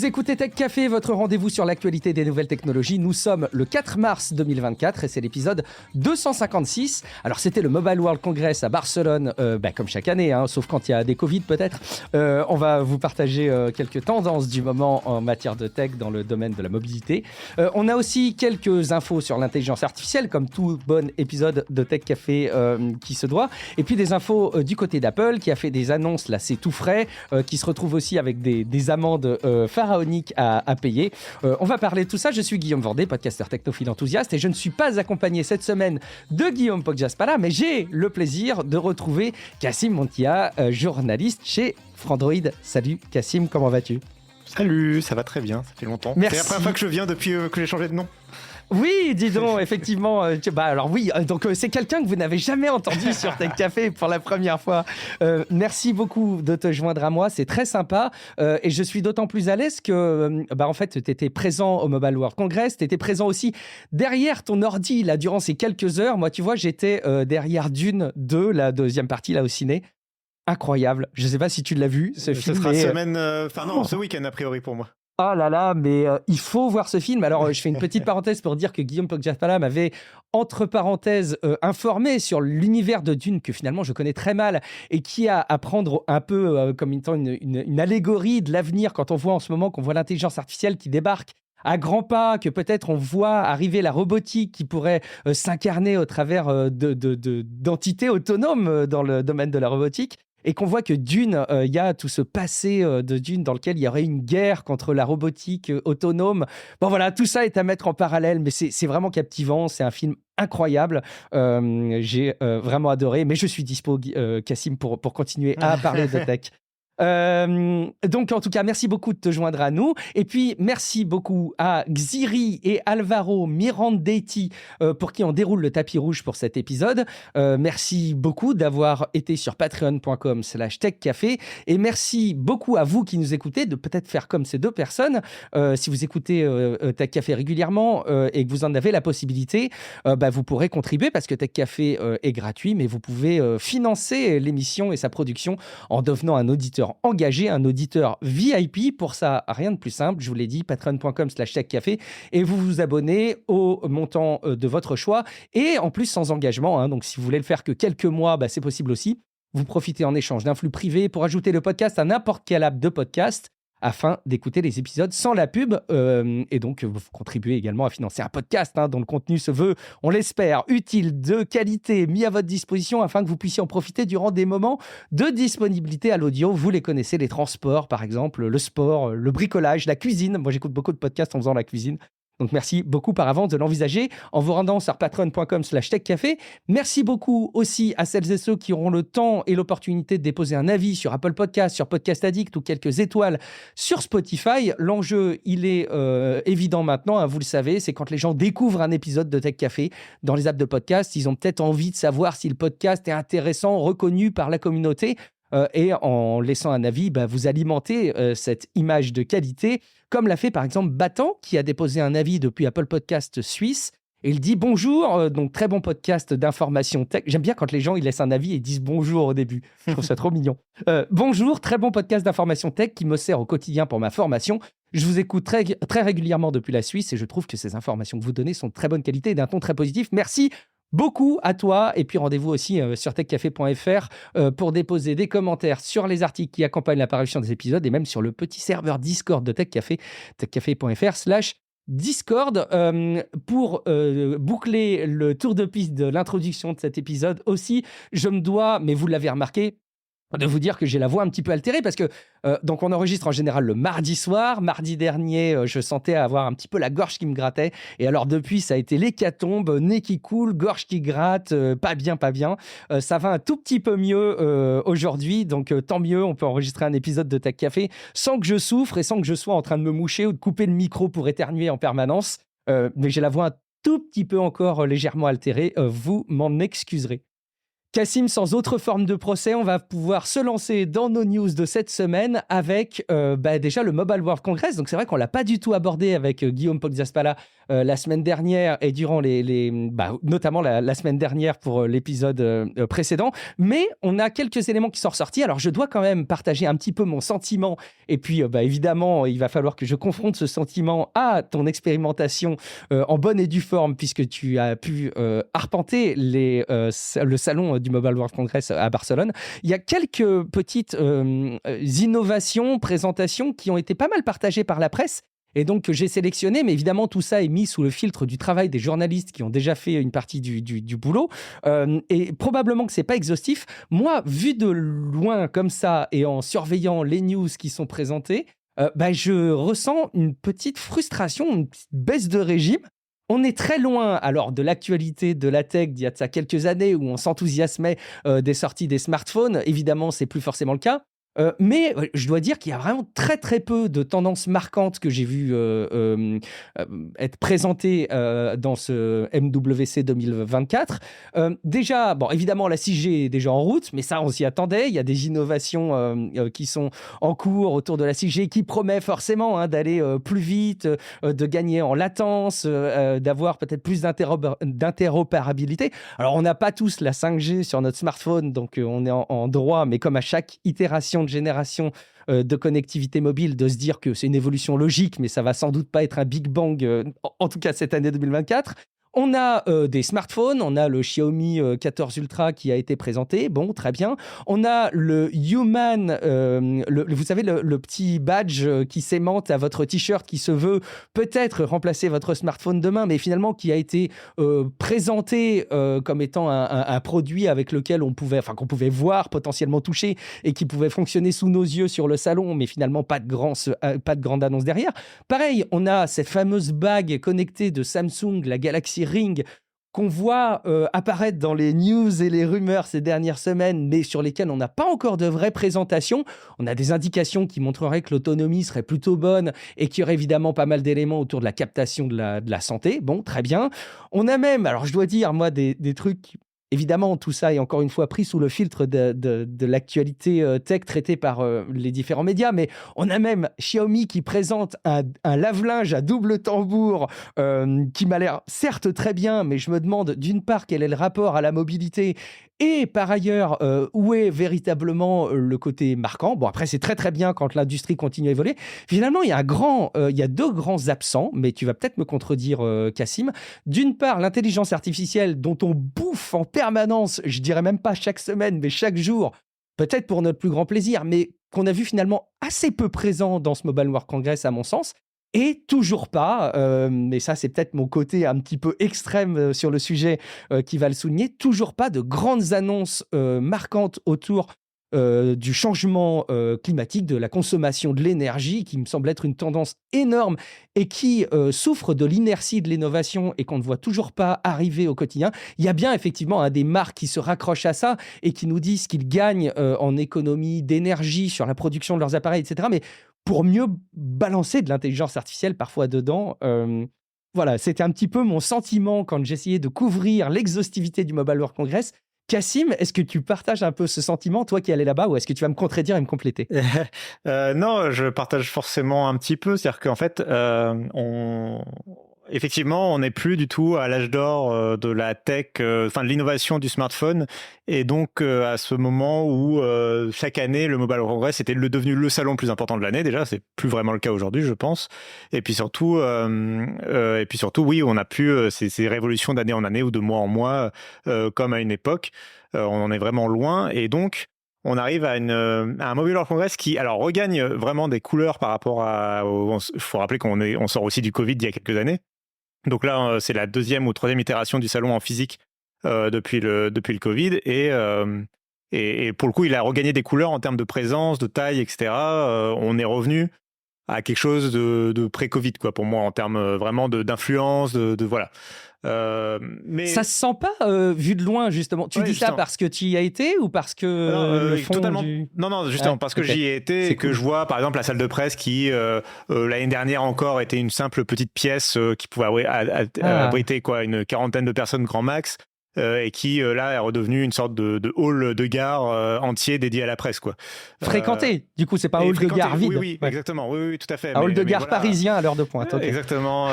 Vous écoutez Tech Café, votre rendez-vous sur l'actualité des nouvelles technologies. Nous sommes le 4 mars 2024 et c'est l'épisode 256. Alors c'était le Mobile World Congress à Barcelone, comme chaque année, sauf quand il y a des Covid peut-être. On va vous partager quelques tendances du moment en matière de tech dans le domaine de la mobilité. On a aussi quelques infos sur l'intelligence artificielle, comme tout bon épisode de Tech Café qui se doit. Et puis des infos du côté d'Apple qui a fait des annonces, là c'est tout frais, qui se retrouve aussi avec des amendes pharaoniques à payer. On va parler de tout ça. Je suis Guillaume Vendée, podcasteur technophile enthousiaste, et je ne suis pas accompagné cette semaine de Guillaume Poggiaspala, mais j'ai le plaisir de retrouver Cassim Montia, journaliste chez Frandroid. Salut Cassim, comment vas-tu ? Salut, ça va très bien, ça fait longtemps. Merci. C'est la première fois que je viens depuis que j'ai changé de nom. Oui, dis donc, effectivement. C'est quelqu'un que vous n'avez jamais entendu sur Tech Café pour la première fois. Merci beaucoup de te joindre à moi, c'est très sympa. Et je suis d'autant plus à l'aise que, en fait, tu étais présent au Mobile World Congress, tu étais présent aussi derrière ton ordi, là, durant ces quelques heures. Moi, tu vois, j'étais derrière Dune 2, la deuxième partie, là, au ciné. Incroyable. Je ne sais pas si tu l'as vu, ce film. Ce sera ce week-end, a priori, pour moi. Oh là là, mais il faut voir ce film. Alors, je fais une petite parenthèse pour dire que Guillaume Poggiaspala m'avait, entre parenthèses, informé sur l'univers de Dune que finalement je connais très mal et qui a à prendre un peu comme étant une allégorie de l'avenir quand on voit en ce moment qu'on voit l'intelligence artificielle qui débarque à grands pas, que peut-être on voit arriver la robotique qui pourrait s'incarner au travers d'entités autonomes dans le domaine de la robotique. Et qu'on voit que Dune, il y a tout ce passé de Dune dans lequel il y aurait une guerre contre la robotique autonome. Bon voilà, tout ça est à mettre en parallèle, mais c'est vraiment captivant. C'est un film incroyable. J'ai vraiment adoré, mais je suis dispo, Cassim, pour continuer à parler de tech. Donc en tout cas merci beaucoup de te joindre à nous, et puis merci beaucoup à Xiri et Alvaro Mirandetti pour qui on déroule le tapis rouge pour cet épisode. Merci beaucoup d'avoir été sur patreon.com/techcafé, et merci beaucoup à vous qui nous écoutez de peut-être faire comme ces deux personnes. Si vous écoutez Tech Café régulièrement et que vous en avez la possibilité, vous pourrez contribuer parce que Tech Café est gratuit, mais vous pouvez financer l'émission et sa production en devenant un auditeur engagé, un auditeur VIP. Pour ça, rien de plus simple, je vous l'ai dit, patreon.com/techcafé, et vous vous abonnez au montant de votre choix, et en plus sans engagement, donc si vous voulez le faire que quelques mois, c'est possible aussi. Vous profitez en échange d'un flux privé pour ajouter le podcast à n'importe quelle app de podcast afin d'écouter les épisodes sans la pub, et donc vous contribuez également à financer un podcast dont le contenu se veut, on l'espère, utile, de qualité, mis à votre disposition afin que vous puissiez en profiter durant des moments de disponibilité à l'audio. Vous les connaissez, les transports par exemple, le sport, le bricolage, la cuisine. Moi j'écoute beaucoup de podcasts en faisant la cuisine. Donc merci beaucoup par avance de l'envisager en vous rendant sur patreon.com/techcafé. Merci beaucoup aussi à celles et ceux qui auront le temps et l'opportunité de déposer un avis sur Apple Podcast, sur Podcast Addict ou quelques étoiles sur Spotify. L'enjeu, il est évident maintenant, vous le savez, c'est quand les gens découvrent un épisode de Tech Café dans les apps de podcast, ils ont peut-être envie de savoir si le podcast est intéressant, reconnu par la communauté. Et en laissant un avis, vous alimentez cette image de qualité, comme l'a fait par exemple Battant, qui a déposé un avis depuis Apple Podcast Suisse. Et il dit bonjour, donc très bon podcast d'information tech. J'aime bien quand les gens ils laissent un avis et disent bonjour au début. Je trouve ça trop mignon. Bonjour, très bon podcast d'information tech qui me sert au quotidien pour ma formation. Je vous écoute très, très régulièrement depuis la Suisse et je trouve que ces informations que vous donnez sont de très bonne qualité et d'un ton très positif. Merci beaucoup à toi, et puis rendez-vous aussi sur techcafé.fr pour déposer des commentaires sur les articles qui accompagnent l'apparition des épisodes et même sur le petit serveur Discord de Tech Café, techcafé.fr/Discord. Pour boucler le tour de piste de l'introduction de cet épisode aussi, je me dois, mais vous l'avez remarqué, de vous dire que j'ai la voix un petit peu altérée parce que donc on enregistre en général le mardi soir. Mardi dernier, je sentais avoir un petit peu la gorge qui me grattait, et alors depuis ça a été l'hécatombe, nez qui coule, gorge qui gratte, pas bien. Ça va un tout petit peu mieux aujourd'hui, donc tant mieux, on peut enregistrer un épisode de Tech Café sans que je souffre et sans que je sois en train de me moucher ou de couper le micro pour éternuer en permanence, mais j'ai la voix un tout petit peu encore légèrement altérée, vous m'en excuserez. Cassim, sans autre forme de procès, on va pouvoir se lancer dans nos news de cette semaine avec déjà le Mobile World Congress. Donc c'est vrai qu'on l'a pas du tout abordé avec Guillaume Poggiaspala la semaine dernière et durant notamment la semaine dernière pour l'épisode précédent. Mais on a quelques éléments qui sont ressortis. Alors je dois quand même partager un petit peu mon sentiment. Et puis évidemment, il va falloir que je confronte ce sentiment à ton expérimentation en bonne et due forme, puisque tu as pu arpenter le salon du Mobile World Congress à Barcelone. Il y a quelques petites innovations, présentations qui ont été pas mal partagées par la presse et donc que j'ai sélectionné, mais évidemment tout ça est mis sous le filtre du travail des journalistes qui ont déjà fait une partie du boulot et probablement que c'est pas exhaustif. Moi, vu de loin comme ça et en surveillant les news qui sont présentées, je ressens une petite frustration, une petite baisse de régime. On est très loin alors de l'actualité de la tech d'il y a de ça quelques années où on s'enthousiasmait des sorties des smartphones. Évidemment, c'est plus forcément le cas. Mais je dois dire qu'il y a vraiment très très peu de tendances marquantes que j'ai vues être présentées dans ce MWC 2024. Déjà, bon, évidemment, la 6G est déjà en route, mais ça, on s'y attendait. Il y a des innovations qui sont en cours autour de la 6G qui promet forcément d'aller plus vite, de gagner en latence, d'avoir peut-être plus d'interopérabilité. Alors, on n'a pas tous la 5G sur notre smartphone, donc on est en droit, mais comme à chaque itération de génération de connectivité mobile, de se dire que c'est une évolution logique, mais ça va sans doute pas être un Big Bang, en tout cas cette année 2024. On a des smartphones, on a le Xiaomi 14 Ultra qui a été présenté, bon, très bien. On a le Human, vous savez, le petit badge qui s'aimante à votre t-shirt qui se veut peut-être remplacer votre smartphone demain, mais finalement qui a été présenté comme étant un produit avec lequel qu'on pouvait voir, potentiellement toucher, et qui pouvait fonctionner sous nos yeux sur le salon, mais finalement pas de grande annonce derrière. Pareil, on a cette fameuse bague connectée de Samsung, la Galaxy Ring, qu'on voit apparaître dans les news et les rumeurs ces dernières semaines, mais sur lesquelles on n'a pas encore de vraies présentations. On a des indications qui montreraient que l'autonomie serait plutôt bonne et qu'il y aurait évidemment pas mal d'éléments autour de la captation de la santé. Bon, très bien. On a même, alors je dois dire, moi, des trucs... Évidemment, tout ça est encore une fois pris sous le filtre de l'actualité tech traitée par les différents médias, mais on a même Xiaomi qui présente un lave-linge à double tambour qui m'a l'air certes très bien, mais je me demande d'une part quel est le rapport à la mobilité et par ailleurs où est véritablement le côté marquant. Bon, après, c'est très très bien quand l'industrie continue à évoluer. Finalement, il y a deux grands absents, mais tu vas peut-être me contredire, Cassim. D'une part, l'intelligence artificielle dont on bouffe en permanence, je dirais même pas chaque semaine, mais chaque jour, peut-être pour notre plus grand plaisir, mais qu'on a vu finalement assez peu présent dans ce Mobile World Congress à mon sens. Et toujours pas, mais ça c'est peut-être mon côté un petit peu extrême sur le sujet qui va le souligner, toujours pas de grandes annonces marquantes autour du changement climatique, de la consommation de l'énergie, qui me semble être une tendance énorme et qui souffre de l'inertie de l'innovation et qu'on ne voit toujours pas arriver au quotidien. Il y a bien effectivement des marques qui se raccrochent à ça et qui nous disent qu'ils gagnent en économie d'énergie sur la production de leurs appareils, etc. Mais pour mieux balancer de l'intelligence artificielle parfois dedans. Voilà, c'était un petit peu mon sentiment quand j'essayais de couvrir l'exhaustivité du Mobile World Congress. Cassim, est-ce que tu partages un peu ce sentiment, toi qui allais là-bas, ou est-ce que tu vas me contredire et me compléter? Non, je partage forcément un petit peu. C'est-à-dire qu'en fait, effectivement, on n'est plus du tout à l'âge d'or de la tech, de l'innovation du smartphone. Et donc, à ce moment où chaque année, le Mobile World Congress était devenu le salon le plus important de l'année. Déjà, c'est plus vraiment le cas aujourd'hui, je pense. Et puis surtout, oui, on n'a plus ces révolutions d'année en année ou de mois en mois, comme à une époque. On en est vraiment loin. Et donc, on arrive à un Mobile World Congress qui, alors, regagne vraiment des couleurs par rapport il faut rappeler qu'on sort aussi du Covid d'il y a quelques années. Donc là, c'est la deuxième ou troisième itération du salon en physique depuis le Covid. Et pour le coup, il a regagné des couleurs en termes de présence, de taille, etc. On est revenu à quelque chose de pré-Covid, quoi, pour moi, en termes vraiment d'influence, voilà. Mais ça se sent pas vu de loin, justement. Tu dis ça parce que tu y as été ou parce que le fond totalement. Non, justement, parce que j'y ai été et que je vois, par exemple, la salle de presse qui, l'année dernière encore, était une simple petite pièce qui pouvait abriter une quarantaine de personnes grand max. et qui là est redevenu une sorte de hall de gare entier dédié à la presse, quoi. Fréquenté, du coup, c'est pas un hall de gare vide. Oui, exactement, oui, tout à fait. Un hall de gare voilà, parisien à l'heure de pointe. Okay. Exactement.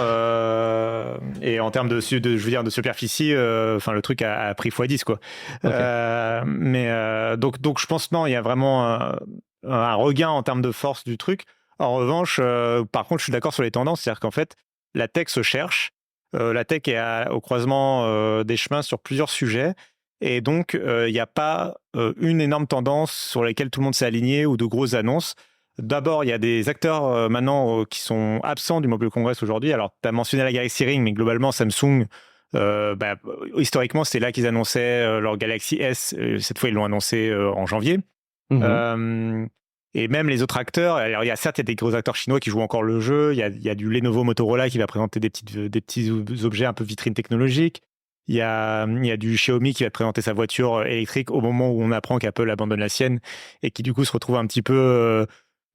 Et en termes de superficie, enfin le truc a pris x10, quoi. Okay. Donc je pense non, il y a vraiment un regain en termes de force du truc. En revanche, par contre, je suis d'accord sur les tendances, c'est-à-dire qu'en fait, la tech se cherche. La tech est au croisement des chemins sur plusieurs sujets. Et donc, il n'y a pas une énorme tendance sur laquelle tout le monde s'est aligné ou de grosses annonces. D'abord, il y a des acteurs maintenant qui sont absents du Mobile Congress aujourd'hui. Alors, tu as mentionné la Galaxy Ring, mais globalement, Samsung, historiquement, c'était là qu'ils annonçaient leur Galaxy S. Cette fois, ils l'ont annoncé en janvier. Et même les autres acteurs, alors certes, il y a des gros acteurs chinois qui jouent encore le jeu. Il y a du Lenovo Motorola qui va présenter des petits objets un peu vitrines technologiques. Il y a du Xiaomi qui va présenter sa voiture électrique au moment où on apprend qu'Apple abandonne la sienne et qui du coup se retrouve un petit peu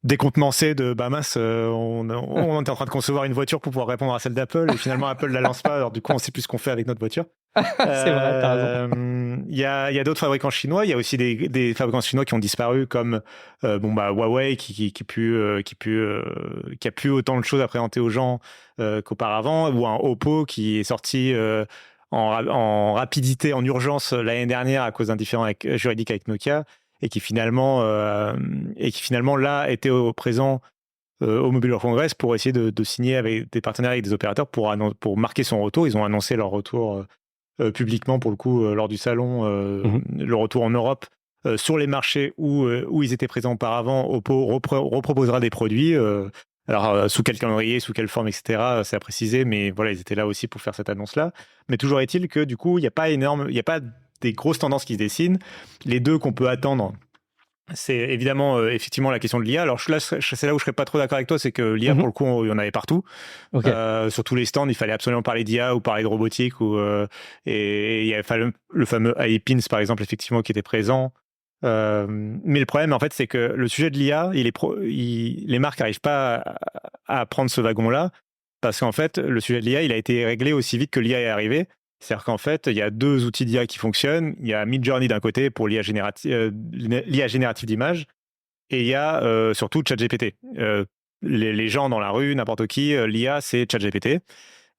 décontenancé de bah mince, on était en train de concevoir une voiture pour pouvoir répondre à celle d'Apple et finalement Apple la lance pas. Alors du coup, on sait plus ce qu'on fait avec notre voiture. C'est vrai, t'as raison. Il y a d'autres fabricants chinois. Il y a aussi des fabricants chinois qui ont disparu, comme Huawei qui a plus autant de choses à présenter aux gens qu'auparavant, ou un Oppo qui est sorti en rapidité, en urgence l'année dernière à cause d'un différend juridique avec Nokia et qui finalement là était au présent au Mobile World Congress pour essayer de signer avec des partenaires avec des opérateurs pour marquer son retour. Ils ont annoncé leur retour publiquement pour le coup lors du salon, le retour en Europe sur les marchés où ils étaient présents auparavant. Oppo reproposera des produits. Alors, sous quel calendrier, sous quelle forme, etc., c'est à préciser, mais voilà, ils étaient là aussi pour faire cette annonce-là. Mais toujours est-il que, du coup, il n'y a pas des grosses tendances qui se dessinent. Les deux qu'on peut attendre, c'est évidemment, effectivement, la question de l'IA. Alors, c'est là où je ne serais pas trop d'accord avec toi, c'est que l'IA, pour le coup, il y en avait partout. Okay. Sur tous les stands, il fallait absolument parler d'IA ou parler de robotique. Et il y avait le fameux iPins, par exemple, effectivement, qui était présent. Mais le problème, en fait, c'est que le sujet de l'IA, les marques n'arrivent pas à prendre ce wagon-là, parce qu'en fait, le sujet de l'IA, il a été réglé aussi vite que l'IA est arrivé. C'est-à-dire qu'en fait, il y a deux outils d'IA qui fonctionnent. Il y a Midjourney d'un côté pour l'IA générative d'images, et il y a surtout ChatGPT. Les gens dans la rue, n'importe qui, l'IA, c'est ChatGPT.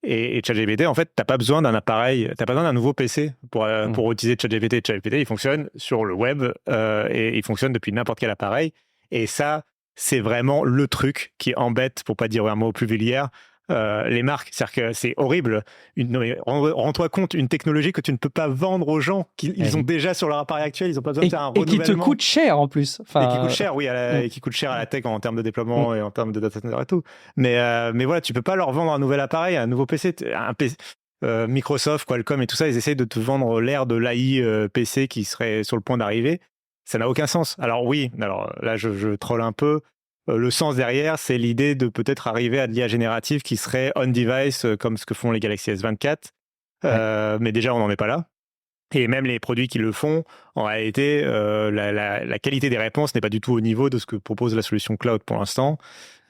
Et ChatGPT, en fait, t'as pas besoin d'un appareil, t'as pas besoin d'un nouveau PC pour utiliser ChatGPT. ChatGPT, il fonctionne sur le web et il fonctionne depuis n'importe quel appareil. Et ça, c'est vraiment le truc qui embête, pour pas dire un mot plus vulgaire, les marques. C'est-à-dire que c'est horrible. Rends-toi compte, une technologie que tu ne peux pas vendre aux gens, qu'ils ont déjà sur leur appareil actuel, ils n'ont pas besoin de faire un renouvellement. Et qui te coûte cher en plus. Et qui coûte cher, oui, et qui coûte cher à la tech en termes de déploiement et en termes de data center et tout. Mais voilà, tu peux pas leur vendre un nouvel appareil, un nouveau PC. Microsoft, Qualcomm et tout ça, ils essayent de te vendre l'ère de l'AI PC qui serait sur le point d'arriver. Ça n'a aucun sens. Alors oui, là je troll un peu. Le sens derrière, c'est l'idée de peut-être arriver à de l'IA générative qui serait on-device, comme ce que font les Galaxy S24. Mais déjà, on n'en est pas là. Et même les produits qui le font, en réalité, la qualité des réponses n'est pas du tout au niveau de ce que propose la solution cloud pour l'instant.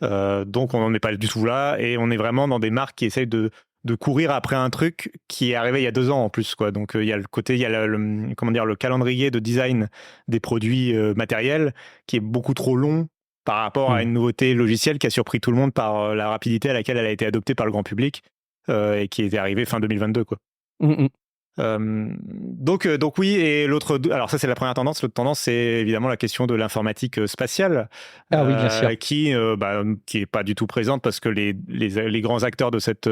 Donc, on n'en est pas du tout là. Et on est vraiment dans des marques qui essayent de courir après un truc qui est arrivé il y a 2 ans en plus, quoi. Donc, il y a le calendrier de design des produits matériels qui est beaucoup trop long par rapport à une nouveauté logicielle qui a surpris tout le monde par la rapidité à laquelle elle a été adoptée par le grand public et qui était arrivée fin 2022, quoi. Donc oui, et alors ça c'est la première tendance. L'autre tendance, c'est évidemment la question de l'informatique spatiale, oui, bien sûr. qui est pas du tout présente parce que les grands acteurs de cette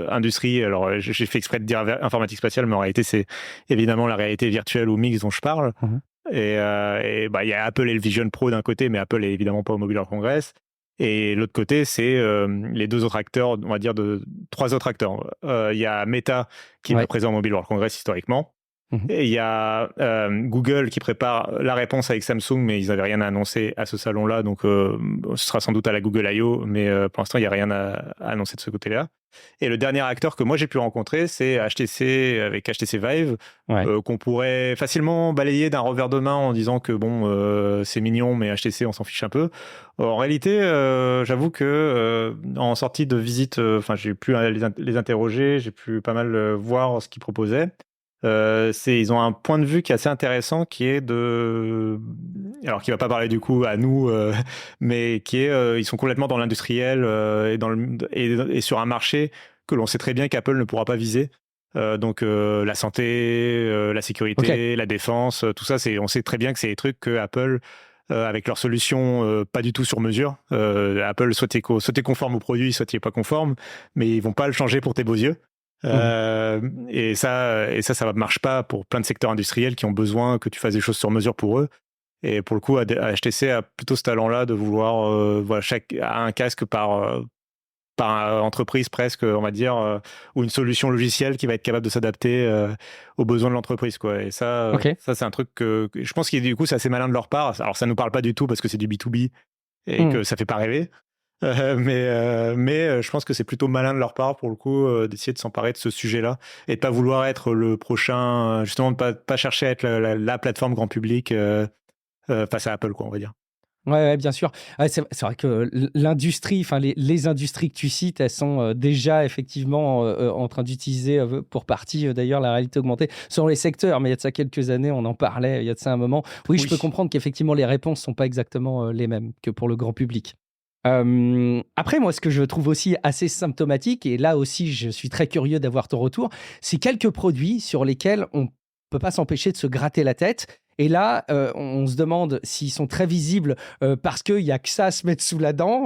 industrie, alors j'ai fait exprès de dire informatique spatiale, mais en réalité c'est évidemment la réalité virtuelle ou mixte dont je parle. Et il y a Apple et le Vision Pro d'un côté, mais Apple est évidemment pas au Mobile World Congress. Et l'autre côté, c'est les 2 autres acteurs, on va dire 3 autres acteurs. Il y a Meta qui est présent au Mobile World Congress historiquement. Et il y a Google qui prépare la réponse avec Samsung, mais ils n'avaient rien à annoncer à ce salon-là. Donc, ce sera sans doute à la Google I.O., mais pour l'instant, il n'y a rien à annoncer de ce côté-là. Et le dernier acteur que moi j'ai pu rencontrer, c'est HTC avec HTC Vive, qu'on pourrait facilement balayer d'un revers de main en disant que c'est mignon, mais HTC on s'en fiche un peu. En réalité, j'avoue que en sortie de visite, j'ai pu les interroger, j'ai pu pas mal voir ce qu'ils proposaient. Ils ont un point de vue qui est assez intéressant, qui est alors qui va pas parler du coup à nous, mais qui est, ils sont complètement dans l'industriel et sur un marché que l'on sait très bien qu'Apple ne pourra pas viser. Donc la santé, la sécurité, la défense, tout ça, on sait très bien que c'est des trucs que Apple, avec leurs solutions pas du tout sur mesure, Apple soit t'es conforme au produit, soit t'es pas conforme, mais ils vont pas le changer pour tes beaux yeux. Et ça marche pas pour plein de secteurs industriels qui ont besoin que tu fasses des choses sur mesure pour eux. Et pour le coup, HTC a plutôt ce talent-là de vouloir, voilà, un casque par entreprise presque, on va dire, ou une solution logicielle qui va être capable de s'adapter aux besoins de l'entreprise, quoi. Et ça, ça c'est un truc que je pense que du coup, c'est assez malin de leur part. Alors, ça nous parle pas du tout parce que c'est du B2B et que ça fait pas rêver. Mais je pense que c'est plutôt malin de leur part, pour le coup, d'essayer de s'emparer de ce sujet-là et de pas vouloir être le prochain, justement, de pas chercher à être la plateforme grand public face à Apple, quoi, on va dire. Ouais, bien sûr. C'est vrai que l'industrie, enfin les industries que tu cites, elles sont déjà effectivement en train d'utiliser pour partie d'ailleurs la réalité augmentée selon les secteurs. Mais il y a de ça quelques années, on en parlait, il y a de ça un moment. Oui, je peux comprendre qu'effectivement les réponses sont pas exactement les mêmes que pour le grand public. Après, moi, ce que je trouve aussi assez symptomatique, et là aussi je suis très curieux d'avoir ton retour, c'est quelques produits sur lesquels on peut pas s'empêcher de se gratter la tête. Et là, on se demande s'ils sont très visibles parce qu'il n'y a que ça à se mettre sous la dent,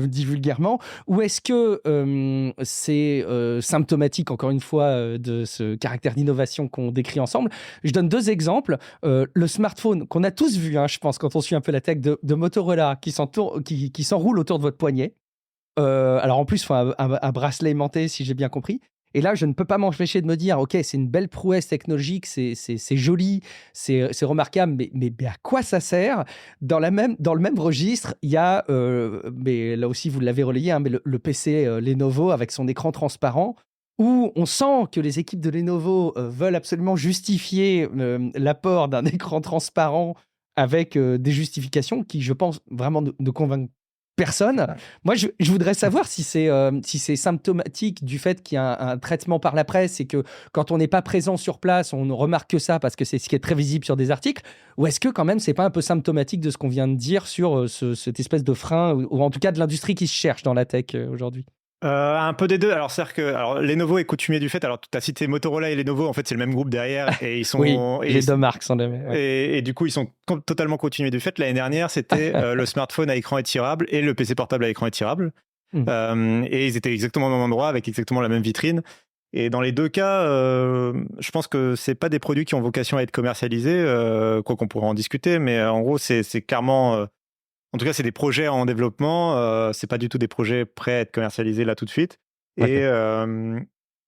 dit vulgairement, ou est-ce que c'est symptomatique, encore une fois, de ce caractère d'innovation qu'on décrit ensemble. Je donne deux exemples. Le smartphone qu'on a tous vu, je pense, quand on suit un peu la tech de Motorola, qui s'enroule autour de votre poignet. Alors en plus, il faut un bracelet aimanté, si j'ai bien compris. Et là, je ne peux pas m'empêcher de me dire, OK, c'est une belle prouesse technologique, c'est joli, c'est remarquable, mais à quoi ça sert? Dans le même registre, il y a, mais là aussi, vous l'avez relayé, mais le PC Lenovo avec son écran transparent, où on sent que les équipes de Lenovo veulent absolument justifier l'apport d'un écran transparent avec des justifications qui, je pense, vraiment ne convainquent personne. Moi, je voudrais savoir si c'est symptomatique du fait qu'il y a un traitement par la presse et que quand on n'est pas présent sur place, on ne remarque que ça parce que c'est ce qui est très visible sur des articles, ou est-ce que quand même, c'est pas un peu symptomatique de ce qu'on vient de dire sur cette espèce de frein, ou en tout cas de l'industrie qui se cherche dans la tech aujourd'hui? Un peu des deux. Alors Lenovo est coutumier du fait. Alors tu as cité Motorola et Lenovo, en fait c'est le même groupe derrière et ils sont oui, les deux marques sont les mêmes. Et du coup ils sont totalement coutumiers du fait. L'année dernière c'était le smartphone à écran étirable et le PC portable à écran étirable. Et ils étaient exactement au même endroit avec exactement la même vitrine. Et dans les deux cas, je pense que c'est pas des produits qui ont vocation à être commercialisés, quoi qu'on pourrait en discuter, mais en gros c'est clairement en tout cas, c'est des projets en développement. C'est pas du tout des projets prêts à être commercialisés là tout de suite. Okay.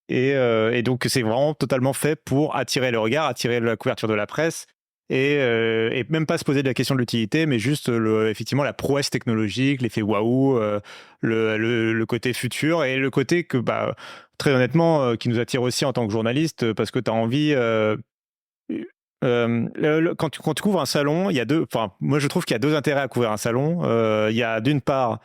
Et donc, c'est vraiment totalement fait pour attirer le regard, attirer la couverture de la presse et même pas se poser de la question de l'utilité, mais juste effectivement la prouesse technologique, l'effet waouh, le côté futur et le côté que, très honnêtement, qui nous attire aussi en tant que journaliste parce que tu as envie. Quand tu couvres un salon, il y a moi je trouve qu'il y a deux intérêts à couvrir un salon. Il y a d'une part,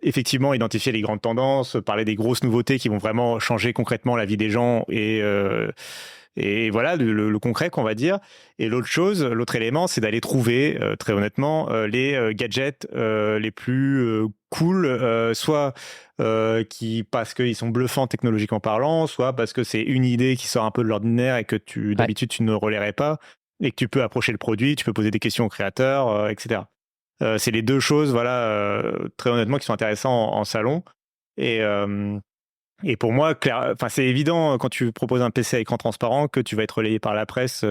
effectivement, identifier les grandes tendances, parler des grosses nouveautés qui vont vraiment changer concrètement la vie des gens et voilà le concret qu'on va dire. Et l'autre élément, c'est d'aller trouver, très honnêtement, les gadgets les plus cool, soit parce qu'ils sont bluffants technologiquement parlant, soit parce que c'est une idée qui sort un peu de l'ordinaire et que d'habitude tu ne relayerais pas, et que tu peux approcher le produit, tu peux poser des questions aux créateurs, etc. C'est les deux choses, voilà, très honnêtement, qui sont intéressantes en salon. Et pour moi, c'est évident quand tu proposes un PC à écran transparent que tu vas être relayé par la presse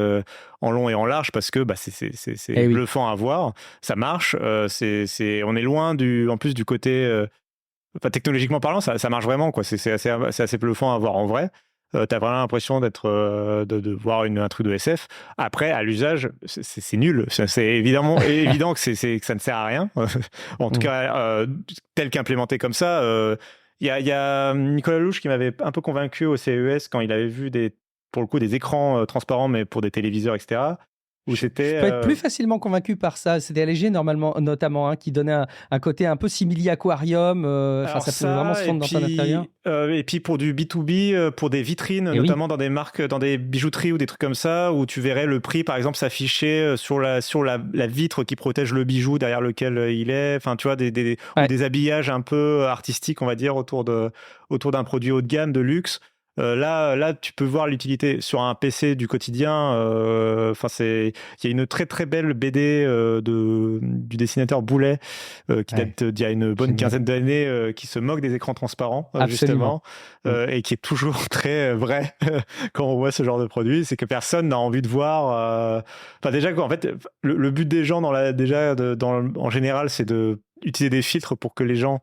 en long et en large parce que c'est bluffant à voir, ça marche. On est loin en plus du côté technologiquement parlant, ça marche vraiment, quoi. C'est assez bluffant à voir en vrai. T'as vraiment l'impression de voir un truc de SF. Après, à l'usage, c'est nul. C'est évidemment évident que ça ne sert à rien. En tout cas, tel qu'implémenté comme ça. Il y a Nicolas Louche qui m'avait un peu convaincu au CES quand il avait vu pour le coup des écrans transparents mais pour des téléviseurs, etc. où Je peux être plus facilement convaincu par ça. C'était léger, notamment, hein, qui donnait un côté un peu simili-aquarium. Enfin, ça pouvait vraiment se fondre dans ton intérieur. Et puis pour du B2B, pour des vitrines, Et notamment dans des marques, dans des bijouteries ou des trucs comme ça, où tu verrais le prix, par exemple, s'afficher sur la vitre qui protège le bijou derrière lequel il est. Enfin, tu vois, ou des habillages un peu artistiques, on va dire, autour d'un produit haut de gamme, de luxe. Là, tu peux voir l'utilité sur un PC du quotidien. Enfin, il y a une très très belle BD du dessinateur Boulet qui date d'il y a une bonne quinzaine d'années, qui se moque des écrans transparents justement, et qui est toujours très vrai quand on voit ce genre de produit. C'est que personne n'a envie de voir. Enfin, déjà, en fait, le but des gens en général, c'est de utiliser des filtres pour que les gens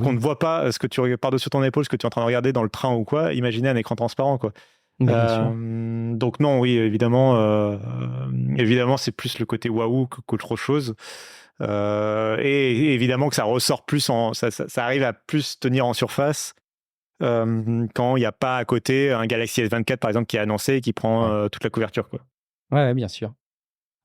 qu'on ne voit pas ce que tu regardes par-dessus ton épaule, ce que tu es en train de regarder dans le train ou quoi. Imaginez un écran transparent, quoi. Donc non, oui, évidemment, c'est plus le côté waouh qu'autre chose. Et évidemment que ça ressort plus, ça arrive à plus tenir en surface quand il n'y a pas à côté un Galaxy S24, par exemple, qui est annoncé et qui prend toute la couverture, quoi. Ouais, bien sûr.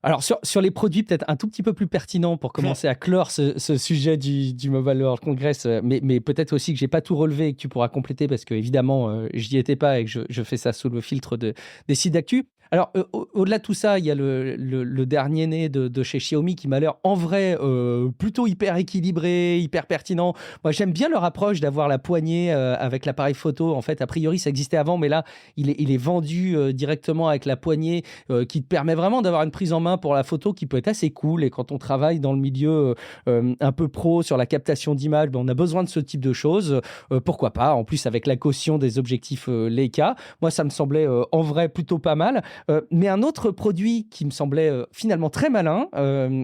Alors, sur les produits, peut-être un tout petit peu plus pertinent pour commencer à clore ce sujet du Mobile World Congress, mais peut-être aussi que j'ai pas tout relevé et que tu pourras compléter parce que évidemment, j'y étais pas et que je fais ça sous le filtre des sites d'actu. Alors, au-delà de tout ça, il y a le dernier né de chez Xiaomi qui m'a l'air en vrai plutôt hyper équilibré, hyper pertinent. Moi, j'aime bien leur approche d'avoir la poignée avec l'appareil photo. En fait, a priori, ça existait avant, mais là, il est vendu directement avec la poignée qui te permet vraiment d'avoir une prise en main pour la photo qui peut être assez cool. Et quand on travaille dans le milieu un peu pro sur la captation d'images, on a besoin de ce type de choses. Pourquoi pas? En plus, avec la caution des objectifs Leica, moi, ça me semblait en vrai plutôt pas mal. Mais un autre produit qui me semblait finalement très malin,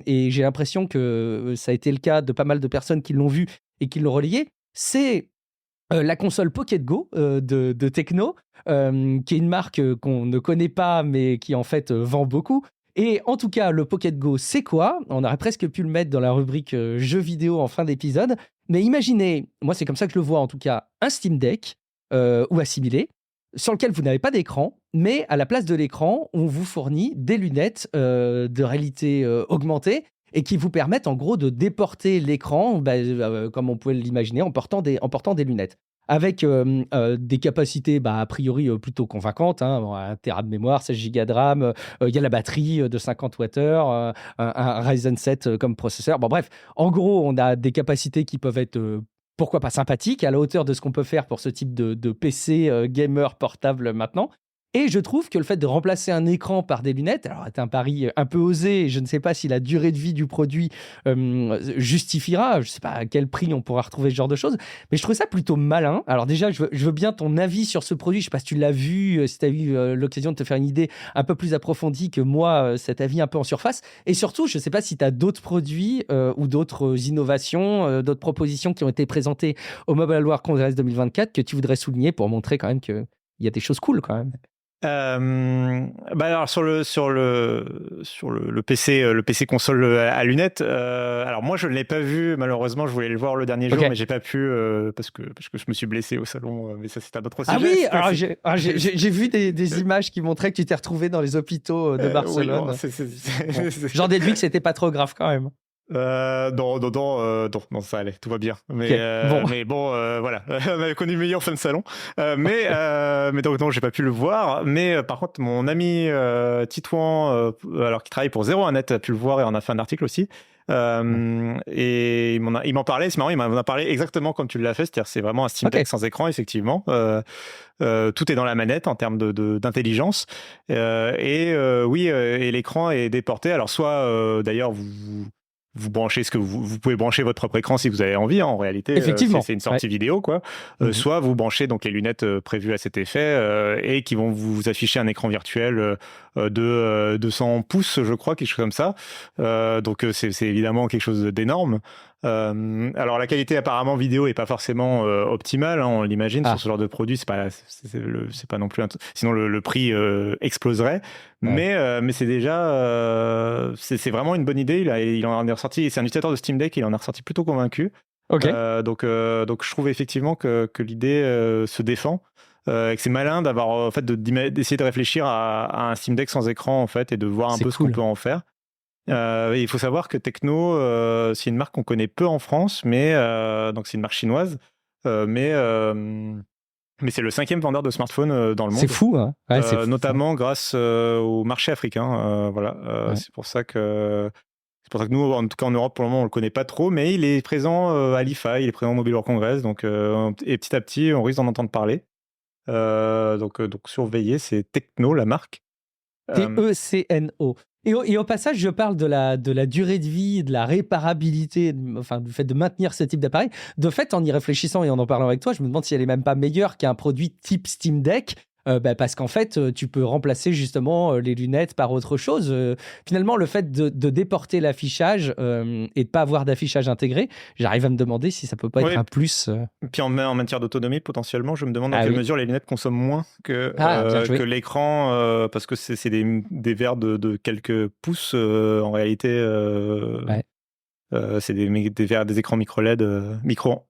et j'ai l'impression que ça a été le cas de pas mal de personnes qui l'ont vu et qui l'ont relayé, c'est la console Pocket Go de Tecno, qui est une marque qu'on ne connaît pas, mais qui en fait vend beaucoup. Et en tout cas, le Pocket Go, c'est quoi? On aurait presque pu le mettre dans la rubrique jeux vidéo en fin d'épisode. Mais imaginez, moi c'est comme ça que je le vois en tout cas, un Steam Deck ou assimilé, sur lequel vous n'avez pas d'écran, mais à la place de l'écran, on vous fournit des lunettes de réalité augmentée et qui vous permettent en gros de déporter l'écran, comme on pouvait l'imaginer, en portant des lunettes. Avec des capacités a priori plutôt convaincantes, hein, 1 Tera de mémoire, 16 Go de RAM, il y a la batterie de 50 Wh, un Ryzen 7 comme processeur. Bon, bref, en gros, on a des capacités qui peuvent être pourquoi pas sympathiques, à la hauteur de ce qu'on peut faire pour ce type de PC gamer portable maintenant. Et je trouve que le fait de remplacer un écran par des lunettes, alors c'est un pari un peu osé, et je ne sais pas si la durée de vie du produit justifiera, je ne sais pas à quel prix on pourra retrouver ce genre de choses, mais je trouve ça plutôt malin. Alors déjà, je veux bien ton avis sur ce produit, je ne sais pas si tu l'as vu, si tu as eu l'occasion de te faire une idée un peu plus approfondie que moi, cet avis un peu en surface. Et surtout, je ne sais pas si tu as d'autres produits ou d'autres innovations, d'autres propositions qui ont été présentées au Mobile World Congress 2024 que tu voudrais souligner pour montrer quand même qu'il y a des choses cool quand même. Alors sur le PC, le PC console à lunettes. Alors moi je ne l'ai pas vu, malheureusement. Je voulais le voir le dernier jour, mais j'ai pas pu parce que je me suis blessé au salon. Mais ça c'est un autre sujet. Ah oui, alors j'ai vu des images qui montraient que tu t'es retrouvé dans les hôpitaux de Barcelone. J'en déduis que c'était pas trop grave quand même. Non, ça allait, tout va bien. Mais bon, voilà, on avait connu meilleur fin de salon. Mais donc non, j'ai pas pu le voir. Mais par contre, mon ami Titouan, alors qui travaille pour 01net, a pu le voir et en a fait un article aussi. Et il m'en parlait, c'est marrant, il m'en a parlé exactement comme tu l'as fait, c'est-à-dire c'est vraiment un Steam Deck sans écran, effectivement. Tout est dans la manette en termes d'intelligence. Oui, et l'écran est déporté. Alors soit, d'ailleurs, vous branchez vous pouvez brancher votre propre écran si vous avez envie, hein, en réalité. Effectivement. C'est une sortie vidéo, quoi. Soit vous branchez donc les lunettes prévues à cet effet et qui vont vous afficher un écran virtuel de 200 pouces, je crois, quelque chose comme ça. Donc c'est évidemment quelque chose d'énorme. Alors la qualité apparemment vidéo est pas forcément optimale, hein, on l'imagine sur ce genre de produit, c'est pas non plus sinon le prix exploserait. Mais c'est déjà c'est vraiment une bonne idée. Il en est ressorti, c'est un utilisateur de Steam Deck, il en est ressorti plutôt convaincu. Donc je trouve effectivement que l'idée se défend. et que c'est malin d'avoir en fait d'essayer de réfléchir à un Steam Deck sans écran en fait et de voir un C'est peu ce qu'on cool. peut en faire. Et il faut savoir que Tecno, c'est une marque qu'on connaît peu en France, mais donc c'est une marque chinoise, euh, mais euh, mais c'est le 5e vendeur de smartphones dans le C'est monde, fou, hein. Ouais, c'est fou, hein. notamment grâce au marché africain. Voilà, Ouais. c'est pour ça que nous, en tout cas en Europe, pour le moment, on le connaît pas trop, mais il est présent à l'IFA, il est présent au Mobile World Congress, donc et petit à petit, on risque d'en entendre parler. Donc surveillez, c'est Tecno la marque. Tecno. Et au passage, je parle de la durée de vie, de la réparabilité, enfin, du fait de maintenir ce type d'appareil. De fait, en y réfléchissant et en parlant avec toi, je me demande si elle est même pas meilleure qu'un produit type Steam Deck. Parce qu'en fait, tu peux remplacer justement les lunettes par autre chose. Finalement, le fait de déporter l'affichage et de pas avoir d'affichage intégré, j'arrive à me demander si ça peut pas être Oui, un plus. puis en matière d'autonomie, potentiellement, je me demande dans Ah quelle oui. mesure les lunettes consomment moins Ah, bien joué. que l'écran, parce que c'est des verres de quelques pouces en réalité. Ouais. C'est des verres, des écrans micro LED, micro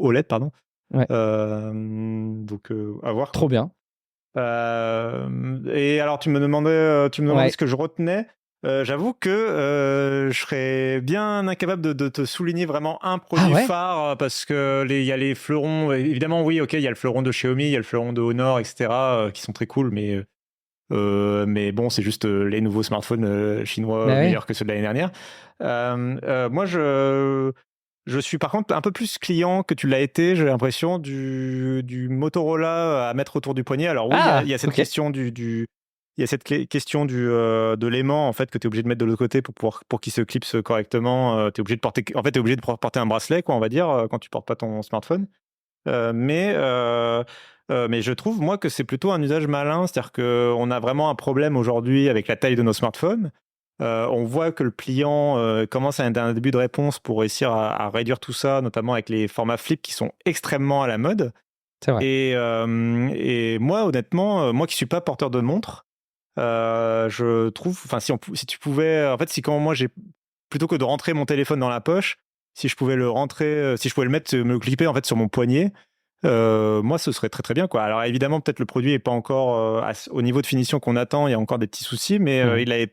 OLED, pardon. Ouais. Donc à voir Trop quoi. bien. Et alors tu me demandais Ouais. ce que je retenais. J'avoue que je serais bien incapable de te souligner vraiment un produit ouais phare parce que il y a les fleurons. Évidemment, oui, ok, il y a le fleuron de Xiaomi, il y a le fleuron de Honor, etc. Qui sont très cool, mais bon, c'est juste les nouveaux smartphones chinois Bah ouais. meilleurs que ceux de l'année dernière. Moi, je suis par contre un peu plus client que tu l'as été, j'ai l'impression, du Motorola à mettre autour du poignet. Alors oui, il y a cette ok. question il y a cette question de l'aimant en fait que tu es obligé de mettre de l'autre côté pour qu'il se clipse correctement. Tu es obligé de porter un bracelet quoi, on va dire quand tu portes pas ton smartphone. Mais je trouve moi que c'est plutôt un usage malin, c'est-à-dire que on a vraiment un problème aujourd'hui avec la taille de nos smartphones. On voit que le pliant commence à un début de réponse pour réussir à réduire tout ça, notamment avec les formats flip qui sont extrêmement à la mode. C'est vrai. Et moi, honnêtement, moi qui suis pas porteur de montre, je trouve, enfin, si tu pouvais, en fait, si quand moi j'ai, plutôt que de rentrer mon téléphone dans la poche, si je pouvais le rentrer, si je pouvais le mettre, me le clipper en fait sur mon poignet, moi, ce serait très très bien quoi. Alors évidemment, peut-être le produit est pas encore au niveau de finition qu'on attend. Il y a encore des petits soucis, mais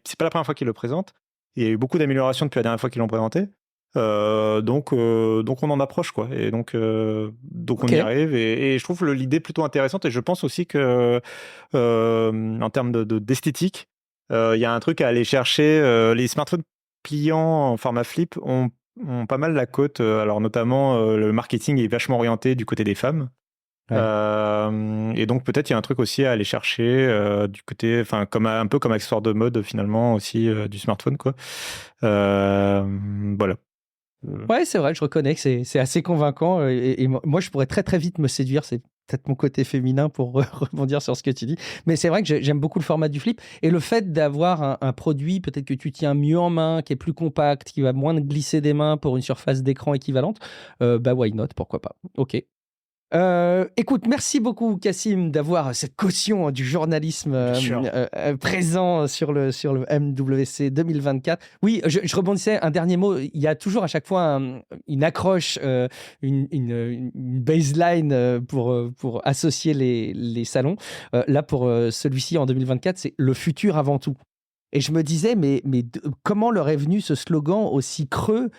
c'est pas la première fois qu'il le présente. Il y a eu beaucoup d'améliorations depuis la dernière fois qu'ils l'ont présenté. Donc on en approche quoi. Et donc on y Ok. arrive. Et je trouve l'idée plutôt intéressante. Et je pense aussi que en termes d'esthétique, il y a un truc à aller chercher. Les smartphones pliants en format flip ont pas mal la cote. Alors notamment, le marketing est vachement orienté du côté des femmes. Ouais. Et donc peut-être il y a un truc aussi à aller chercher du côté, enfin un peu comme accessoire de mode finalement aussi du smartphone quoi. Voilà. Ouais, c'est vrai, je reconnais que c'est assez convaincant. Et moi, je pourrais très très vite me séduire. C'est peut-être mon côté féminin pour rebondir sur ce que tu dis. Mais c'est vrai que j'aime beaucoup le format du flip. Et le fait d'avoir un produit, peut-être que tu tiens mieux en main, qui est plus compact, qui va moins glisser des mains pour une surface d'écran équivalente, why not, pourquoi pas. Ok. Écoute, merci beaucoup Cassim d'avoir cette caution du journalisme Bien sûr. présent sur le MWC 2024. Oui, je rebondissais un dernier mot. Il y a toujours à chaque fois une accroche, une baseline pour associer les salons. Là, pour celui-ci en 2024, c'est le futur avant tout. Et je me disais, mais comment leur est venu ce slogan aussi creux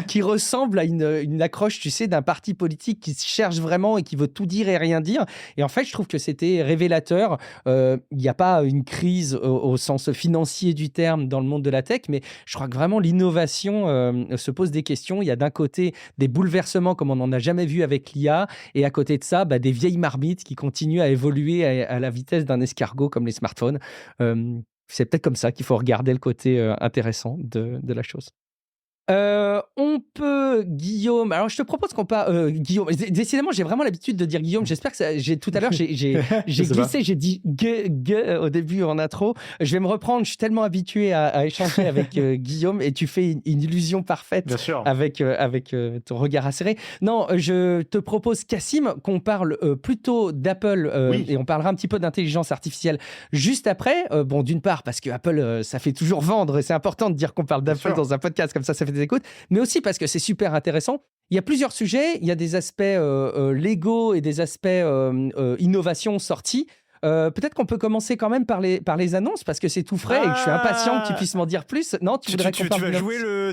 qui ressemble à une accroche, tu sais, d'un parti politique qui se cherche vraiment et qui veut tout dire et rien dire. Et en fait, je trouve que c'était révélateur. Il n'y a pas une crise au sens financier du terme dans le monde de la tech, mais je crois que vraiment l'innovation se pose des questions. Il y a d'un côté des bouleversements comme on n'en a jamais vu avec l'IA, et à côté de ça, des vieilles marmites qui continuent à évoluer à la vitesse d'un escargot comme les smartphones. C'est peut-être comme ça qu'il faut regarder le côté intéressant de la chose. On peut, Guillaume. Alors, je te propose qu'on parle. Guillaume, décidément, j'ai vraiment l'habitude de dire Guillaume. J'espère que tout à l'heure, j'ai glissé, j'ai dit au début en intro. Je vais me reprendre. Je suis tellement habitué à échanger avec Guillaume, et tu fais une illusion parfaite. Bien sûr. Avec ton regard acéré. Non, je te propose, Cassim, qu'on parle plutôt d'Apple Oui. et on parlera un petit peu d'intelligence artificielle juste après. Bon, d'une part, parce que Apple, ça fait toujours vendre, et c'est important de dire qu'on parle d'Apple dans un podcast, comme ça fait des écoutes, mais aussi parce que c'est super intéressant. Il y a plusieurs sujets. Il y a des aspects légaux et des aspects innovation sortis. Peut-être qu'on peut commencer quand même par les annonces parce que c'est tout frais et que je suis impatient que tu puisses m'en dire plus. Non, tu voudrais qu'on parle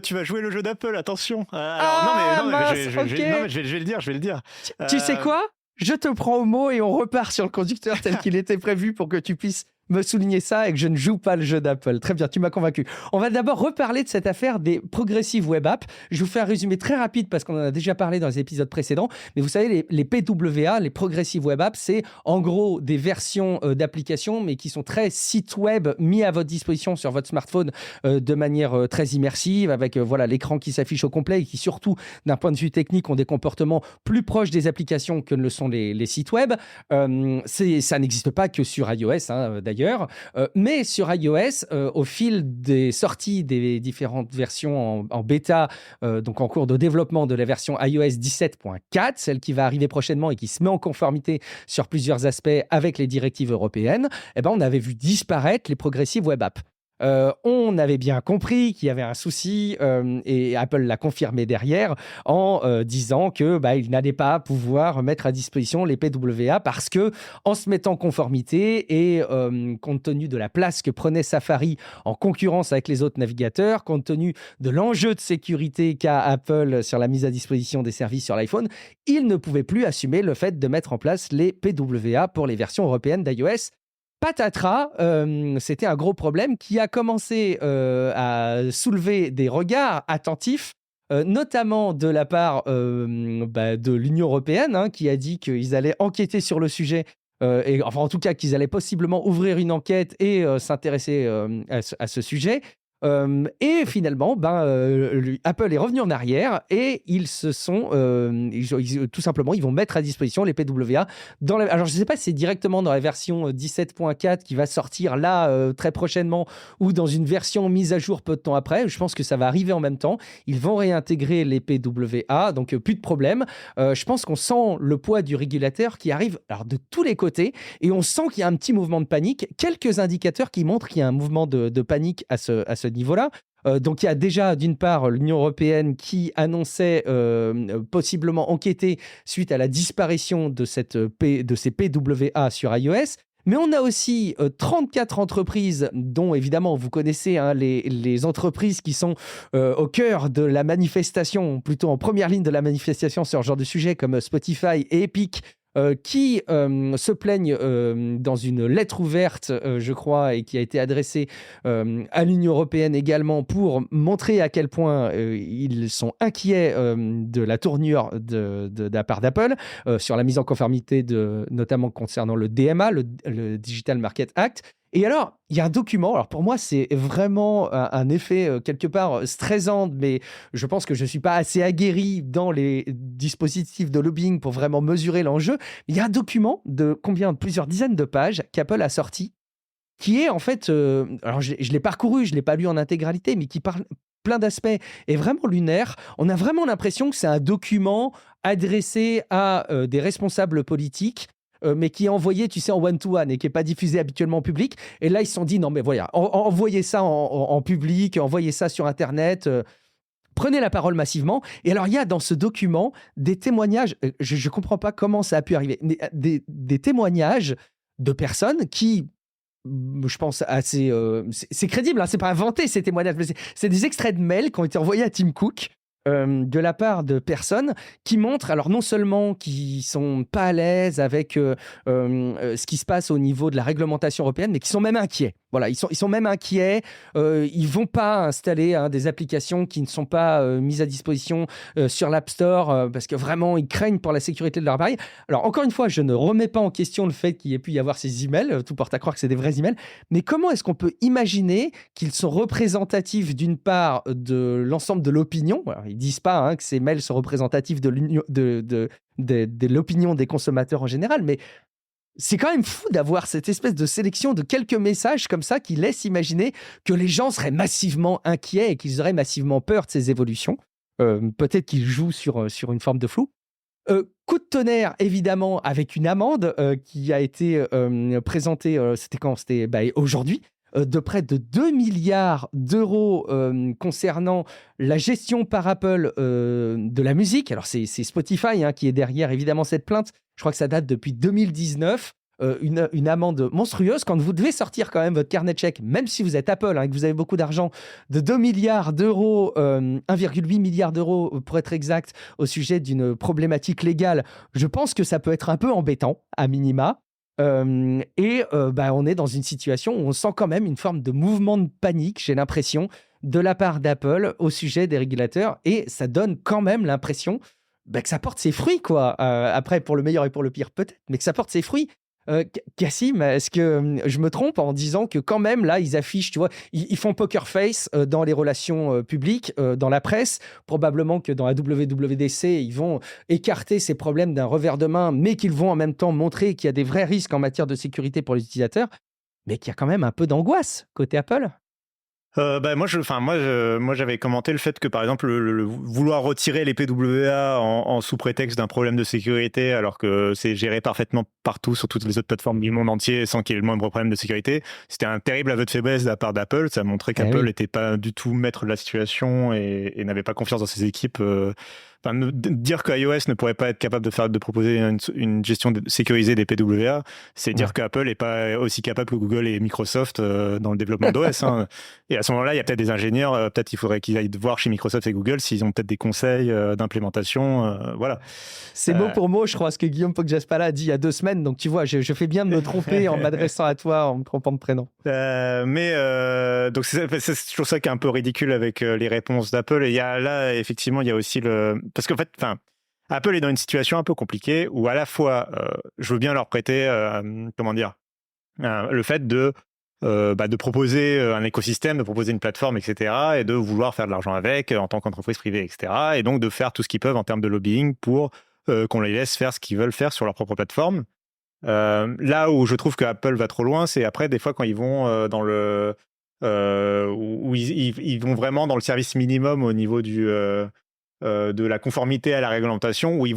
tu vas jouer le jeu d'Apple, attention. Ah, mince, ok. Je vais le dire. Tu sais quoi? Je te prends au mot et on repart sur le conducteur tel qu'il était prévu pour que tu puisses me souligner ça et que je ne joue pas le jeu d'Apple. Très bien, tu m'as convaincu. On va d'abord reparler de cette affaire des Progressive Web Apps. Je vous fais un résumé très rapide parce qu'on en a déjà parlé dans les épisodes précédents. Mais vous savez, les PWA, les Progressive Web Apps, c'est en gros des versions d'applications, mais qui sont très sites web mis à votre disposition sur votre smartphone de manière très immersive, avec voilà, l'écran qui s'affiche au complet et qui surtout, d'un point de vue technique, ont des comportements plus proches des applications que ne le sont les sites web. Ça n'existe pas que sur iOS, hein, d'ailleurs. Mais sur iOS, au fil des sorties des différentes versions en bêta, donc en cours de développement de la version iOS 17.4, celle qui va arriver prochainement et qui se met en conformité sur plusieurs aspects avec les directives européennes, eh ben, on avait vu disparaître les Progressive Web Apps. On avait bien compris qu'il y avait un souci et Apple l'a confirmé derrière en disant que il n'allait pas pouvoir mettre à disposition les PWA parce que en se mettant en conformité et compte tenu de la place que prenait Safari en concurrence avec les autres navigateurs, compte tenu de l'enjeu de sécurité qu'a Apple sur la mise à disposition des services sur l'iPhone, il ne pouvait plus assumer le fait de mettre en place les PWA pour les versions européennes d'iOS. Patatras, c'était un gros problème qui a commencé à soulever des regards attentifs, notamment de la part de l'Union européenne, hein, qui a dit qu'ils allaient enquêter sur le sujet, et enfin en tout cas qu'ils allaient possiblement ouvrir une enquête et s'intéresser à ce sujet. Et finalement, Apple est revenu en arrière et ils se sont, tout simplement, ils vont mettre à disposition les PWA alors je ne sais pas si c'est directement dans la version 17.4 qui va sortir là très prochainement ou dans une version mise à jour peu de temps après. Je pense que ça va arriver en même temps. Ils vont réintégrer les PWA, donc plus de problème. Je pense qu'on sent le poids du régulateur qui arrive alors de tous les côtés et on sent qu'il y a un petit mouvement de panique. Quelques indicateurs qui montrent qu'il y a un mouvement de panique à ce niveau-là. Donc il y a déjà d'une part l'Union européenne qui annonçait possiblement enquêter suite à la disparition de ces PWA sur iOS. Mais on a aussi 34 entreprises dont évidemment vous connaissez hein, les entreprises qui sont au cœur de la manifestation, plutôt en première ligne de la manifestation sur ce genre de sujet comme Spotify et Epic, qui se plaignent dans une lettre ouverte, je crois, et qui a été adressée à l'Union européenne également pour montrer à quel point ils sont inquiets de la tournure de la part d'Apple sur la mise en conformité, notamment concernant le DMA, le Digital Market Act. Et alors, il y a un document, alors pour moi, c'est vraiment un effet quelque part stressant, mais je pense que je ne suis pas assez aguerri dans les dispositifs de lobbying pour vraiment mesurer l'enjeu. Il y a un document de plusieurs dizaines de pages qu'Apple a sorti, qui est en fait, alors je l'ai parcouru, je ne l'ai pas lu en intégralité, mais qui parle plein d'aspects et vraiment lunaire. On a vraiment l'impression que c'est un document adressé à des responsables politiques, mais qui est envoyé, tu sais, en one-to-one et qui n'est pas diffusé habituellement en public. Et là, ils se sont dit, non, mais voilà, envoyez ça en public, envoyez ça sur Internet, prenez la parole massivement. Et alors, il y a dans ce document des témoignages, je ne comprends pas comment ça a pu arriver, mais des témoignages de personnes qui, je pense, assez... c'est crédible, hein, c'est pas inventé ces témoignages, mais c'est des extraits de mails qui ont été envoyés à Tim Cook, de la part de personnes qui montrent, alors non seulement qu'ils sont pas à l'aise avec ce qui se passe au niveau de la réglementation européenne, mais qui sont même inquiets. Voilà, ils sont même inquiets. Ils vont pas installer des applications qui ne sont pas mises à disposition sur l'App Store parce que vraiment ils craignent pour la sécurité de leur appareil. Alors encore une fois, je ne remets pas en question le fait qu'il y ait pu y avoir ces emails. Tout porte à croire que c'est des vrais emails. Mais comment est-ce qu'on peut imaginer qu'ils sont représentatifs d'une part de l'ensemble de l'opinion? Alors, ils disent pas que ces mails sont représentatifs de l'opinion des consommateurs en général, mais c'est quand même fou d'avoir cette espèce de sélection de quelques messages comme ça qui laissent imaginer que les gens seraient massivement inquiets et qu'ils auraient massivement peur de ces évolutions. Peut-être qu'ils jouent sur une forme de flou. Coup de tonnerre, évidemment, avec une amende qui a été présentée, c'était quand? C'était aujourd'hui. de près de 2 milliards d'euros concernant la gestion par Apple de la musique. Alors, c'est Spotify qui est derrière, évidemment, cette plainte. Je crois que ça date depuis 2019. Une amende monstrueuse quand vous devez sortir quand même votre carnet de chèques, même si vous êtes Apple et que vous avez beaucoup d'argent, de 2 milliards d'euros, 1,8 milliard d'euros pour être exact, au sujet d'une problématique légale. Je pense que ça peut être un peu embêtant, à minima. On est dans une situation où on sent quand même une forme de mouvement de panique, j'ai l'impression, de la part d'Apple au sujet des régulateurs, et ça donne quand même l'impression que ça porte ses fruits, quoi. Après, pour le meilleur et pour le pire, peut-être, mais que ça porte ses fruits. Cassim, est-ce que je me trompe en disant que quand même, là, ils affichent, tu vois, ils font poker face dans les relations publiques, dans la presse. Probablement que dans la WWDC, ils vont écarter ces problèmes d'un revers de main, mais qu'ils vont en même temps montrer qu'il y a des vrais risques en matière de sécurité pour les utilisateurs, mais qu'il y a quand même un peu d'angoisse côté Apple. Moi, j'avais commenté le fait que, par exemple, le vouloir retirer les PWA en sous prétexte d'un problème de sécurité, alors que c'est géré parfaitement partout sur toutes les autres plateformes du monde entier sans qu'il y ait le moindre problème de sécurité, c'était un terrible aveu de faiblesse de la part d'Apple. Ça montrait qu'Apple n'était pas du tout maître de la situation et n'avait pas confiance dans ses équipes. Dire que iOS ne pourrait pas être capable de proposer une gestion sécurisée des PWA, c'est dire qu'Apple n'est pas aussi capable que Google et Microsoft dans le développement d'OS. Et à ce moment-là, il y a peut-être des ingénieurs, peut-être il faudrait qu'ils aillent voir chez Microsoft et Google s'ils ont peut-être des conseils d'implémentation. Voilà. C'est mot pour mot, je crois, ce que Guillaume Poggiaspala a dit il y a 2 semaines. Donc tu vois, je fais bien de me tromper en m'adressant à toi, en me trompant de prénom. Donc c'est toujours ça qui est un peu ridicule avec les réponses d'Apple. Et effectivement, il y a aussi parce qu'en fait, Apple est dans une situation un peu compliquée où à la fois, je veux bien leur prêter, le fait de proposer un écosystème, de proposer une plateforme, etc., et de vouloir faire de l'argent avec en tant qu'entreprise privée, etc., et donc de faire tout ce qu'ils peuvent en termes de lobbying pour qu'on les laisse faire ce qu'ils veulent faire sur leur propre plateforme. Là où je trouve que Apple va trop loin, c'est après, des fois, quand ils vont où ils vont vraiment dans le service minimum au niveau de la conformité à la réglementation, où ils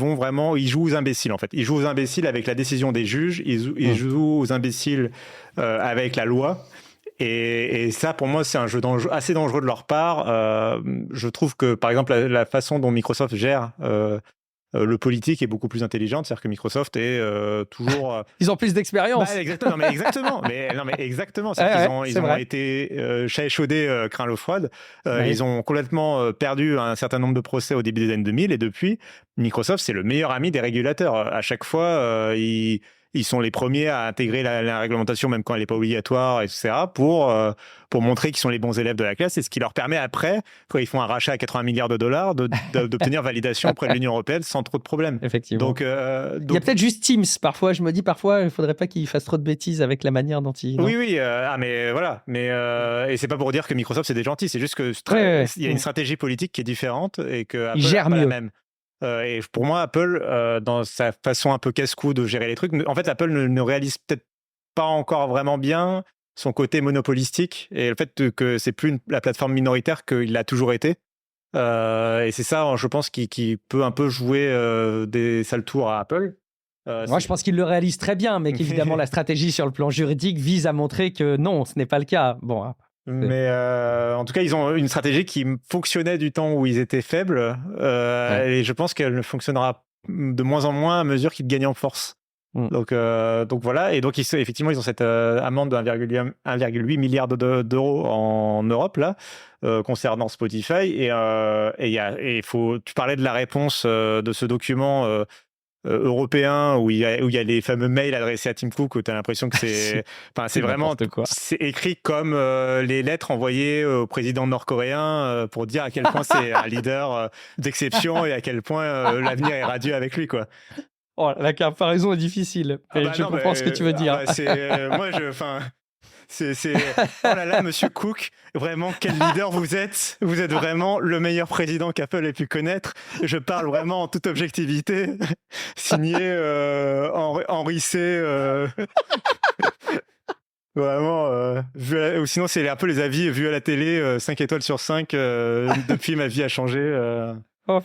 jouent aux imbéciles, en fait. Ils jouent aux imbéciles avec la décision des juges, ils jouent aux imbéciles avec la loi. Et ça, pour moi, c'est un jeu assez dangereux de leur part. Je trouve que, par exemple, la façon dont Microsoft gère le politique est beaucoup plus intelligente, c'est-à-dire que Microsoft est toujours... Ils ont plus d'expérience. Exactement, exactement. Ils ont été chaudés, crin l'eau froide. Ils ont complètement perdu un certain nombre de procès au début des années 2000, et depuis, Microsoft, c'est le meilleur ami des régulateurs. À chaque fois, ils sont les premiers à intégrer la réglementation, même quand elle n'est pas obligatoire, etc., pour montrer qu'ils sont les bons élèves de la classe, et ce qui leur permet après, quand ils font un rachat à 80 milliards de dollars, d'obtenir validation auprès de l'Union européenne sans trop de problèmes. Effectivement. Donc, il y a peut-être juste Teams. Parfois, je me dis, il ne faudrait pas qu'ils fassent trop de bêtises avec la manière dont ils... Oui, mais voilà. Et c'est pas pour dire que Microsoft, c'est des gentils, c'est juste qu'il y a une stratégie politique qui est différente et que Apple gère mieux. La même. Et pour moi, Apple, dans sa façon un peu casse-cou de gérer les trucs, en fait, Apple ne réalise peut-être pas encore vraiment bien son côté monopolistique et le fait que c'est plus la plateforme minoritaire qu'il l'a toujours été. Et c'est ça, je pense, qui peut un peu jouer des sales tours à Apple. Moi, je pense qu'il le réalise très bien, mais qu'évidemment, la stratégie sur le plan juridique vise à montrer que non, ce n'est pas le cas. Bon. Mais en tout cas, ils ont une stratégie qui fonctionnait du temps où ils étaient faibles, et je pense qu'elle fonctionnera de moins en moins à mesure qu'ils gagnent en force. Donc voilà, et donc effectivement, ils ont cette amende de 1,8 milliard d'euros en Europe, là, concernant Spotify. Tu parlais de la réponse de ce document européen où il y a les fameux mails adressés à Tim Cook où tu as l'impression que c'est vraiment c'est écrit comme les lettres envoyées au président nord-coréen pour dire à quel point c'est un leader d'exception et à quel point l'avenir est radieux avec lui, quoi. Oh, la comparaison est difficile. Je comprends ce que tu veux dire. Oh là là, monsieur Cook, vraiment, quel leader vous êtes. Vous êtes vraiment le meilleur président qu'Apple ait pu connaître. Je parle vraiment en toute objectivité. Signé Henri C. Vraiment, ou sinon, c'est un peu les avis vus à la télé, 5 étoiles sur 5, depuis ma vie a changé. Oh,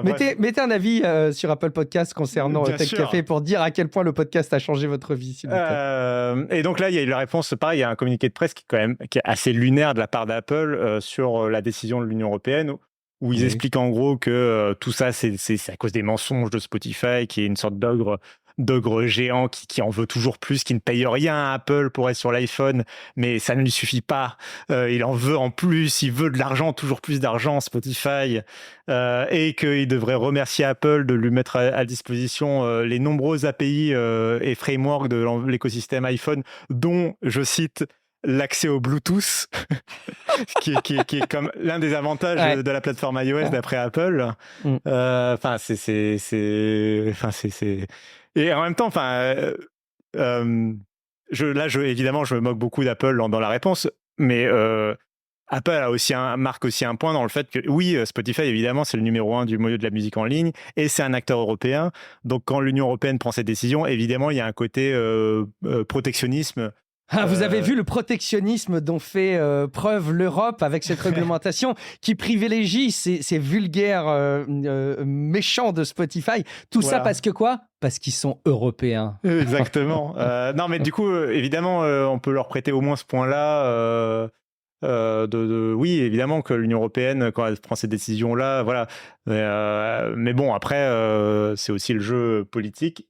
mettez un avis sur Apple Podcast concernant Tech Café pour dire à quel point le podcast a changé votre vie, s'il vous plaît. Et donc là, il y a eu la réponse, pareil, il y a un communiqué de presse qui est assez lunaire de la part d'Apple sur la décision de l'Union européenne, où ils expliquent en gros que tout ça, c'est à cause des mensonges de Spotify, qui est une sorte d'ogre géant qui en veut toujours plus, qui ne paye rien à Apple pour être sur l'iPhone, mais ça ne lui suffit pas. Il en veut en plus, il veut de l'argent, toujours plus d'argent, Spotify, et qu'il devrait remercier Apple de lui mettre à disposition les nombreux API et frameworks de l'écosystème iPhone, dont, je cite, l'accès au Bluetooth, qui est comme l'un des avantages de la plateforme iOS d'après Apple. Enfin, et en même temps, évidemment, je me moque beaucoup d'Apple dans la réponse, mais Apple marque aussi un point dans le fait que, oui, Spotify, évidemment, c'est le numéro 1 du milieu de la musique en ligne, et c'est un acteur européen. Donc, quand l'Union européenne prend cette décision, évidemment, il y a un côté protectionnisme. Vous avez vu le protectionnisme dont fait preuve l'Europe avec cette réglementation qui privilégie ces vulgaires méchants de Spotify. Tout ça parce que quoi ? Parce qu'ils sont européens. Exactement. Non, mais du coup, évidemment, on peut leur prêter au moins ce point-là. Oui, évidemment que l'Union européenne, quand elle prend ces décisions-là, voilà. Mais bon, après, c'est aussi le jeu politique.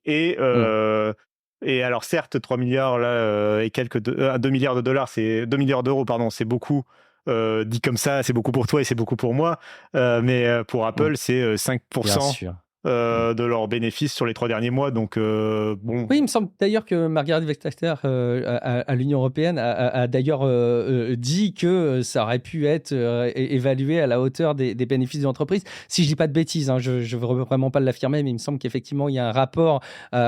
Et alors, certes, 3 milliards là, et 2 milliards de dollars, 2 milliards d'euros, pardon, c'est beaucoup. Dit comme ça, c'est beaucoup pour toi et c'est beaucoup pour moi. Mais pour Apple, c'est 5% de leurs bénéfices sur les 3 derniers mois. Donc, bon. Oui, il me semble d'ailleurs que Margaret Vestager à l'Union européenne a d'ailleurs dit que ça aurait pu être évalué à la hauteur des bénéfices de l'entreprise. Si je dis pas de bêtises, hein, je ne veux vraiment pas l'affirmer, mais il me semble qu'effectivement, il y a un rapport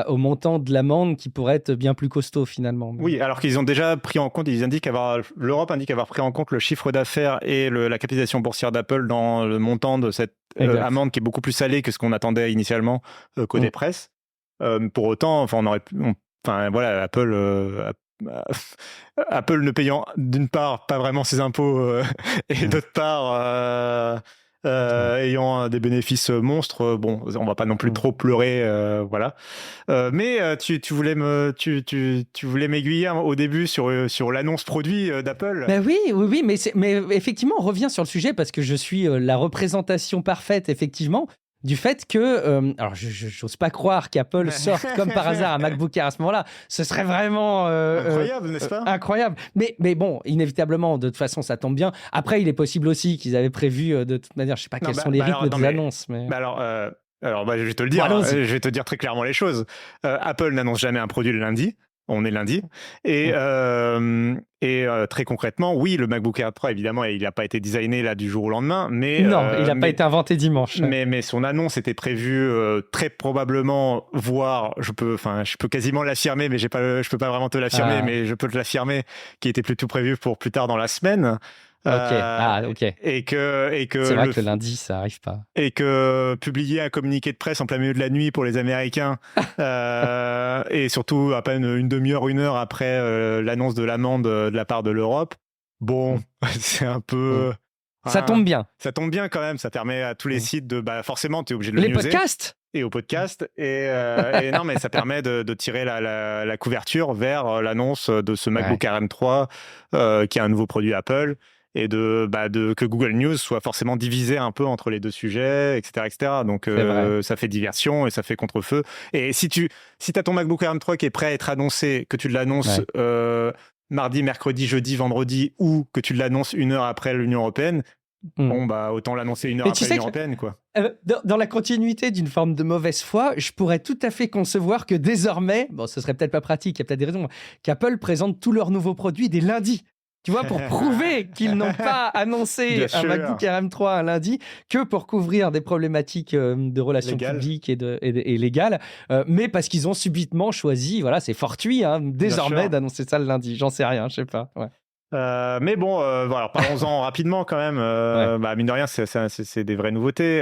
au montant de l'amende qui pourrait être bien plus costaud finalement. Oui, alors qu'ils ont déjà pris en compte, l'Europe indique avoir pris en compte le chiffre d'affaires et la capitalisation boursière d'Apple dans le montant de cette amende qui est beaucoup plus salée que ce qu'on attendait initialement côté presse. Pour autant, voilà, Apple ne payant d'une part pas vraiment ses impôts et d'autre part ayant des bénéfices monstres, bon, on va pas non plus trop pleurer, voilà. Mais tu voulais m'aiguiller au début sur l'annonce produit d'Apple. Ben oui, mais effectivement, on revient sur le sujet parce que je suis la représentation parfaite, effectivement, du fait que, alors je n'ose pas croire qu'Apple sorte comme par hasard un MacBook Air à ce moment-là. Ce serait vraiment incroyable, n'est-ce pas ? Incroyable. Mais bon, inévitablement, de toute façon, ça tombe bien. Après, il est possible aussi qu'ils avaient prévu, de toute manière, je ne sais pas quels sont les rythmes des annonces. Mais... Alors, je vais te le dire. Je vais te dire très clairement les choses. Apple n'annonce jamais un produit le lundi. On est lundi. Et très concrètement, oui, le MacBook Air 3, évidemment, il n'a pas été designé là du jour au lendemain. Non, il n'a pas été inventé dimanche. Mais son annonce était prévue très probablement, voire, je peux quasiment l'affirmer, mais je ne peux pas vraiment te l'affirmer, mais je peux te l'affirmer, qui était plutôt prévu pour plus tard dans la semaine. Ok. Et que c'est vrai que le lundi, ça arrive pas. Et que publier un communiqué de presse en plein milieu de la nuit pour les Américains, et surtout à peine une demi-heure, 1 heure après l'annonce de l'amende de la part de l'Europe, bon, c'est un peu... Ça tombe bien. Ça tombe bien quand même, ça permet à tous les sites de... forcément, tu es obligé de le newser. Les podcasts et au podcast. Et non, mais ça permet de tirer la couverture vers l'annonce de ce MacBook Air M3, qui est un nouveau produit Apple. Et que Google News soit forcément divisé un peu entre les deux sujets, etc. etc. Donc, ça fait diversion et ça fait contre-feu. Et si tu as ton MacBook Air M3 qui est prêt à être annoncé, que tu l'annonces mardi, mercredi, jeudi, vendredi, ou que tu l'annonces 1 heure après l'Union européenne, bon, autant l'annoncer 1 heure après l'Union européenne, quoi. Dans la continuité d'une forme de mauvaise foi, je pourrais tout à fait concevoir que désormais, bon, ce serait peut-être pas pratique, il y a peut-être des raisons, qu'Apple présente tous leurs nouveaux produits dès lundi. Tu vois, pour prouver qu'ils n'ont pas annoncé un MacBook Air M3 un lundi que pour couvrir des problématiques de relations publiques et légales, mais parce qu'ils ont subitement choisi, voilà, c'est fortuit, hein, désormais d'annoncer ça le lundi. J'en sais rien, je sais pas. Ouais. Mais bon, voilà, parlons-en rapidement quand même. Ouais. Mine de rien, c'est des vraies nouveautés,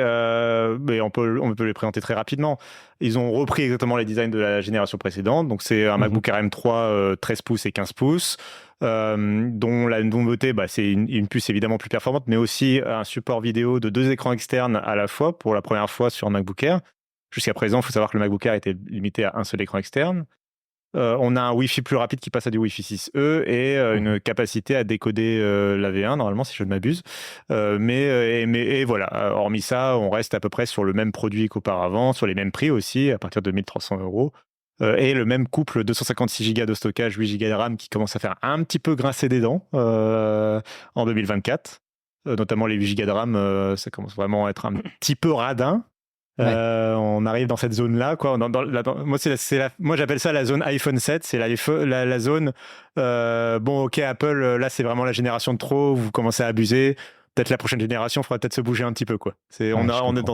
mais on peut les présenter très rapidement. Ils ont repris exactement les designs de la génération précédente. Donc, c'est un Mhm. MacBook Air M3 13 pouces et 15 pouces, dont la nouveauté, c'est une puce évidemment plus performante, mais aussi un support vidéo de 2 écrans externes à la fois pour la première fois sur un MacBook Air. Jusqu'à présent, il faut savoir que le MacBook Air était limité à un seul écran externe. On a un Wi-Fi plus rapide qui passe à du Wi-Fi 6E et Mhm. une capacité à décoder la V1, normalement, si je ne m'abuse. Et voilà, hormis ça, on reste à peu près sur le même produit qu'auparavant, sur les mêmes prix aussi, à partir de 1300 euros. Et le même couple 256 Go de stockage, 8 Go de RAM qui commence à faire un petit peu grincer des dents en 2024. Notamment les 8 Go de RAM, ça commence vraiment à être un petit peu radin. Ouais. On arrive dans cette zone-là, quoi. Moi, moi, j'appelle ça la zone iPhone 7. C'est la zone. Bon, ok, Apple, là, c'est vraiment la génération de trop. Vous commencez à abuser. Peut-être la prochaine génération, il faudra peut-être se bouger un petit peu, quoi. Ouais, je On est comprends. dans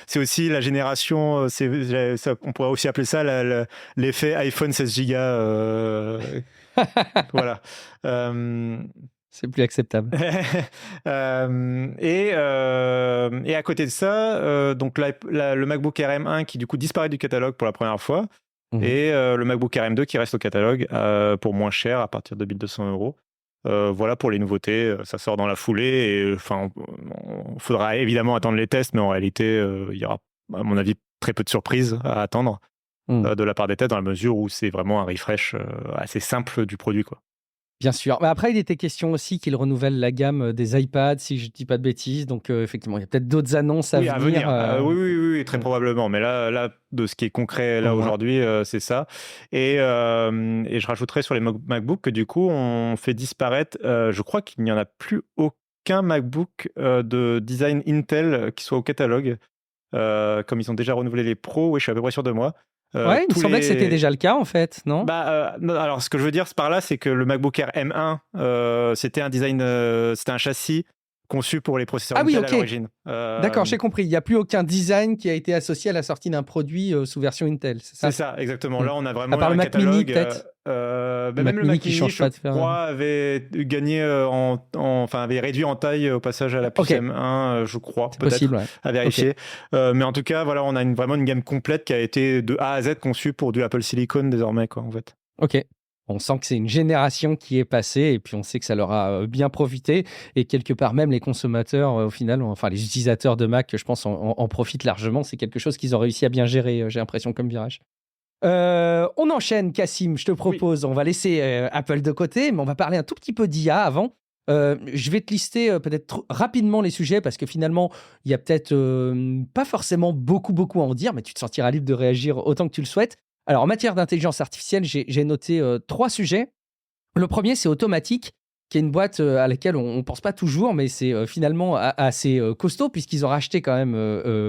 c'est aussi la génération. On pourrait aussi appeler ça l'effet iPhone 16 Go. Voilà. Euh, C'est plus acceptable. et à côté de ça, donc le MacBook Air M1 qui du coup disparaît du catalogue pour la première fois, Mhm. et le MacBook Air M2 qui reste au catalogue pour moins cher à partir de 1200 euros. Voilà pour les nouveautés, ça sort dans la foulée, et enfin, il faudra évidemment attendre les tests, mais en réalité, il y aura, à mon avis, très peu de surprises à attendre Mhm. de la part des tests, dans la mesure où c'est vraiment un refresh assez simple du produit, quoi. Bien sûr. Mais après, il était question aussi qu'ils renouvellent la gamme des iPads, si je ne dis pas de bêtises. Donc, effectivement, il y a peut-être d'autres annonces à Oui, à venir. venir. Oui, oui, oui, oui, très Mm. probablement. Mais là, de ce qui est concret Au là moins. aujourd'hui, c'est ça. Et je rajouterais sur les MacBook que du coup, on fait disparaître. Je crois qu'il n'y en a plus aucun MacBook de design Intel qui soit au catalogue. Comme ils ont déjà renouvelé les pros, oui, je suis à peu près sûr de moi. Ouais, il me Tous semblait que c'était les déjà le cas, en fait, non? Non, alors, ce que je veux dire par là, c'est que le MacBook Air M1, c'était un design, c'était un châssis conçu pour les processeurs Ah oui, Intel à ok. l'origine. D'accord, j'ai compris. Il n'y a plus aucun design qui a été associé à la sortie d'un produit sous version Intel, c'est C'est ça? ça, exactement. Mm. Là, on a À vraiment part le un Mac Mini, catalogue. peut-être? Le Même Mac le Mini Mac qui Mini, change je pas de faire. crois, avait gagné enfin, avait réduit en taille au passage à la puce Ok, M1, je crois, c'est possible, peut-être, ouais. à Ok, vérifier. Mais en tout cas, voilà, on a vraiment une gamme complète qui a été de A à Z conçue pour du Apple Silicon désormais, quoi, en fait. ok. On sent que c'est une génération qui est passée et puis on sait que ça leur a bien profité et quelque part même les consommateurs au final, enfin les utilisateurs de Mac, je pense, en profitent largement. C'est quelque chose qu'ils ont réussi à bien gérer, j'ai l'impression, comme virage. On enchaîne, Cassim, je te Oui. propose, on va laisser Apple de côté, mais on va parler un tout petit peu d'IA avant. Je vais te lister peut-être rapidement les sujets parce que finalement, il y a peut-être pas forcément beaucoup à en dire, mais tu te sentiras libre de réagir autant que tu le souhaites. Alors, en matière d'intelligence artificielle, j'ai noté 3 sujets. Le premier, c'est Automatique, qui est une boîte à laquelle on ne pense pas toujours, mais c'est finalement assez costaud, puisqu'ils ont racheté quand même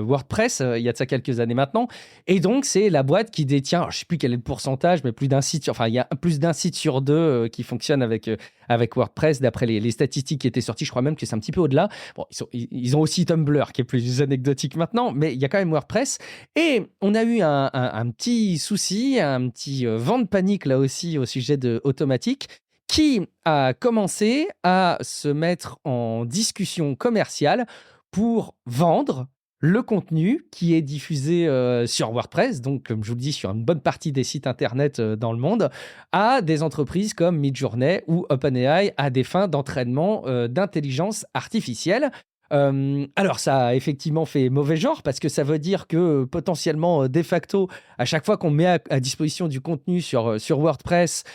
WordPress il y a de ça quelques années maintenant. Et donc, c'est la boîte qui détient, alors, je ne sais plus quel est le pourcentage, mais plus d'un site, enfin, il y a plus d'un site sur deux qui fonctionne avec WordPress, d'après les statistiques qui étaient sorties. Je crois même que c'est un petit peu au-delà. Bon, ils ont aussi Tumblr, qui est plus anecdotique maintenant, mais il y a quand même WordPress. Et on a eu un petit souci, un petit vent de panique là aussi au sujet de Automatique qui a commencé à se mettre en discussion commerciale pour vendre le contenu qui est diffusé sur WordPress, donc comme je vous le dis, sur une bonne partie des sites internet dans le monde, à des entreprises comme Midjourney ou OpenAI à des fins d'entraînement d'intelligence artificielle. Alors ça a effectivement fait mauvais genre parce que ça veut dire que potentiellement, de facto, à chaque fois qu'on met à disposition du contenu sur WordPress,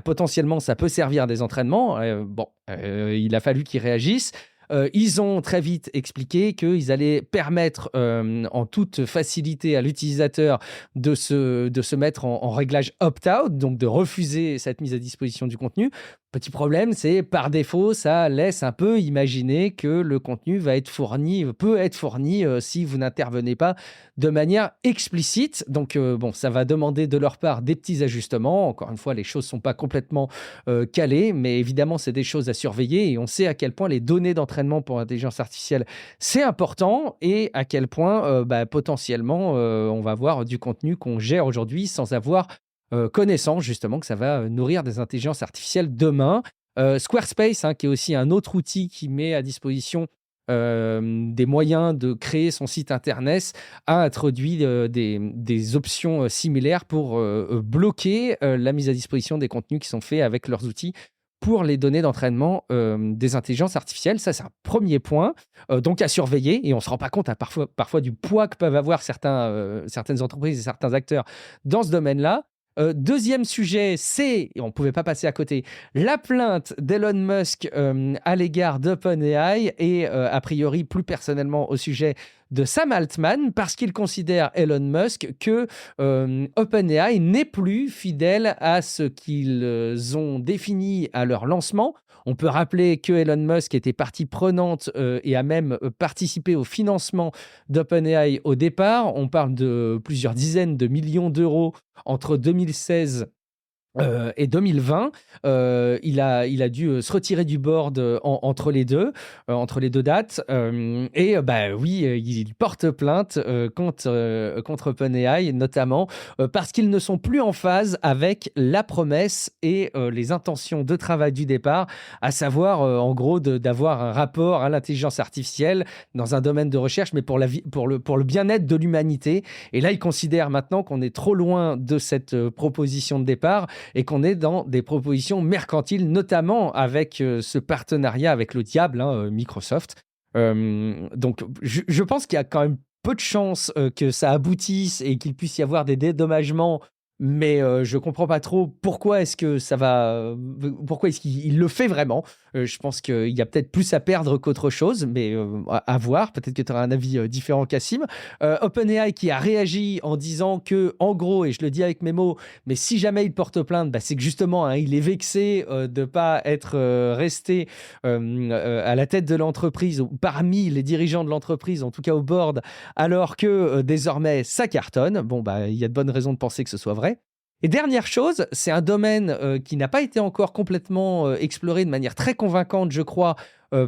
potentiellement ça peut servir à des entraînements. Il a fallu qu'ils réagissent. Ils ont très vite expliqué qu'ils allaient permettre en toute facilité à l'utilisateur de se mettre en réglage opt-out, donc de refuser cette mise à disposition du contenu. Petit problème, c'est par défaut, ça laisse un peu imaginer que le contenu peut être fourni si vous n'intervenez pas de manière explicite. Donc, bon, ça va demander de leur part des petits ajustements. Encore une fois, les choses ne sont pas complètement calées, mais évidemment, c'est des choses à surveiller et on sait à quel point les données d'entraînement pour l'intelligence artificielle, c'est important et à quel point potentiellement, on va avoir du contenu qu'on gère aujourd'hui sans avoir connaissance justement que ça va nourrir des intelligences artificielles demain. Squarespace, qui est aussi un autre outil qui met à disposition des moyens de créer son site internet, a introduit des options similaires pour bloquer la mise à disposition des contenus qui sont faits avec leurs outils pour les données d'entraînement des intelligences artificielles. Ça, c'est un premier point, donc à surveiller. Et on ne se rend pas compte parfois du poids que peuvent avoir certaines entreprises et certains acteurs dans ce domaine-là. Deuxième sujet, et on ne pouvait pas passer à côté, la plainte d'Elon Musk à l'égard d'OpenAI et a priori plus personnellement au sujet de Sam Altman, parce qu'il considère, Elon Musk, que OpenAI n'est plus fidèle à ce qu'ils ont défini à leur lancement. On peut rappeler que Elon Musk était partie prenante et a même participé au financement d'OpenAI au départ. On parle de plusieurs dizaines de millions d'euros entre 2016 et 2020. Il a dû se retirer du board entre les deux dates. Il porte plainte contre OpenAI, notamment parce qu'ils ne sont plus en phase avec la promesse et les intentions de travail du départ, à savoir, en gros, d'avoir un rapport à l'intelligence artificielle dans un domaine de recherche, mais pour le bien-être de l'humanité. Et là, il considère maintenant qu'on est trop loin de cette proposition de départ et qu'on est dans des propositions mercantiles, notamment avec ce partenariat avec le diable, Microsoft. Donc, je pense qu'il y a quand même peu de chances que ça aboutisse et qu'il puisse y avoir des dédommagements, mais je ne comprends pas trop pourquoi est-ce qu'il le fait vraiment. Je pense qu'il y a peut-être plus à perdre qu'autre chose, mais à voir. Peut-être que tu auras un avis différent, Cassim. OpenAI qui a réagi en disant que, en gros, et je le dis avec mes mots, mais si jamais il porte plainte, c'est que justement, il est vexé de ne pas être resté à la tête de l'entreprise, ou parmi les dirigeants de l'entreprise, en tout cas au board, alors que désormais, ça cartonne. Bon, il y a de bonnes raisons de penser que ce soit vrai. Et dernière chose, c'est un domaine qui n'a pas été encore complètement exploré de manière très convaincante, je crois,